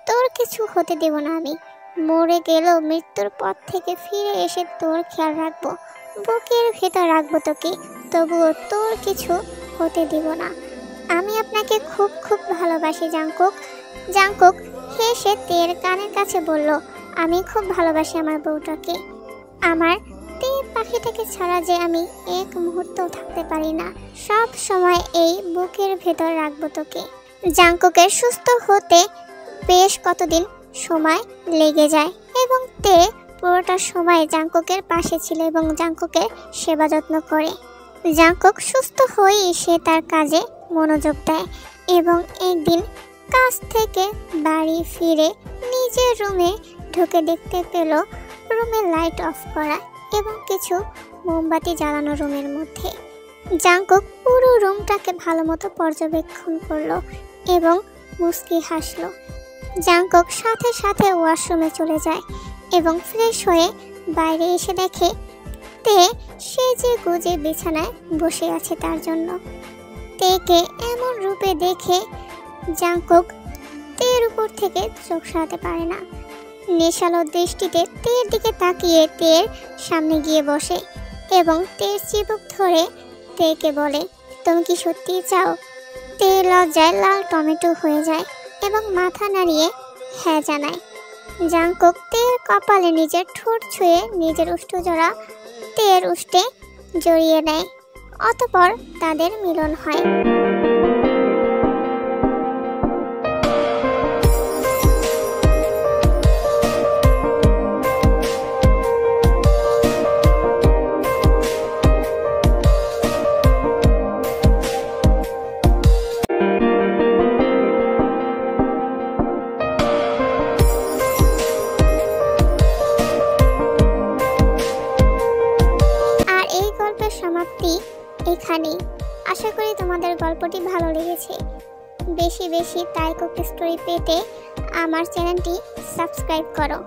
Speaker 1: তোর কিছু হতে দেব না আমি। মরে গেলেও মৃত্যুর পথ থেকে ফিরে এসে তোর খেয়াল রাখবো, বুকের ভেতর রাখবো তোকে, তবুও তোর কিছু হতে দেব না। আমি আপনাকে খুব খুব ভালোবাসি জাংকুক। জাংকুক হেসে তের কানের কাছে বলল, আমি খুব ভালোবাসি আমার বউটাকে। আমার তে পাখিটাকে ছাড়া যে আমি এক মুহূর্তও থাকতে পারি না। সব সময় এই বুকের ভেতর রাখবো তোকে। জাংকুকের সুস্থ হতে বেশ কতদিন সময় লেগে যায় এবং তে পুরোটা সময় জাংকুকের পাশে ছিল এবং জাংকুকের সেবা যত্ন করে। জাংকুক সুস্থ হয়েই সে তার কাজে মনোযোগ দেয় এবং একদিন কাজ থেকে বাড়ি ফিরে নিজের রুমে ঢুকে দেখতে পেল রুমে লাইট অফ করা এবং কিছু মোমবাতি জ্বালানো রুমের মধ্যে। জাংকুক পুরো রুমটাকে ভালো মতো পর্যবেক্ষণ করলো এবং মুস্কি হাসলো। জাংকুক সাথে সাথে ওয়াশরুমে চলে যায় এবং ফ্রেশ হয়ে বাইরে এসে দেখে তে সেজে গুজে বিছানায় বসে আছে তার জন্য। তেকে এমন রূপে দেখে জাংকুক তের উপর থেকে চোখ সরাতে পারে না। নেশালো দৃষ্টিতে তের দিকে তাকিয়ে তের সামনে গিয়ে বসে এবং তের চিবুক ধরে তেকে বলে, তুমি কি সত্যি চাও? তে লজ্জায় লাল টমেটো হয়ে যায় এবং মাথা নাড়িয়ে হ্যাঁ জানায়। জাংকুক তের কপালে নিজের ঠোঁট ছুঁয়ে নিজের উষ্ঠজোড়া তের উষ্ঠে জড়িয়ে নেয়। অতঃপর তাদের মিলন হয়। সমাপ্তি এখানেই। আশা করি তোমাদের গল্পটি ভালো লেগেছে। বেশি বেশি তাই কুকি স্টোরি পেতে আমার চ্যানেলটি সাবস্ক্রাইব করো।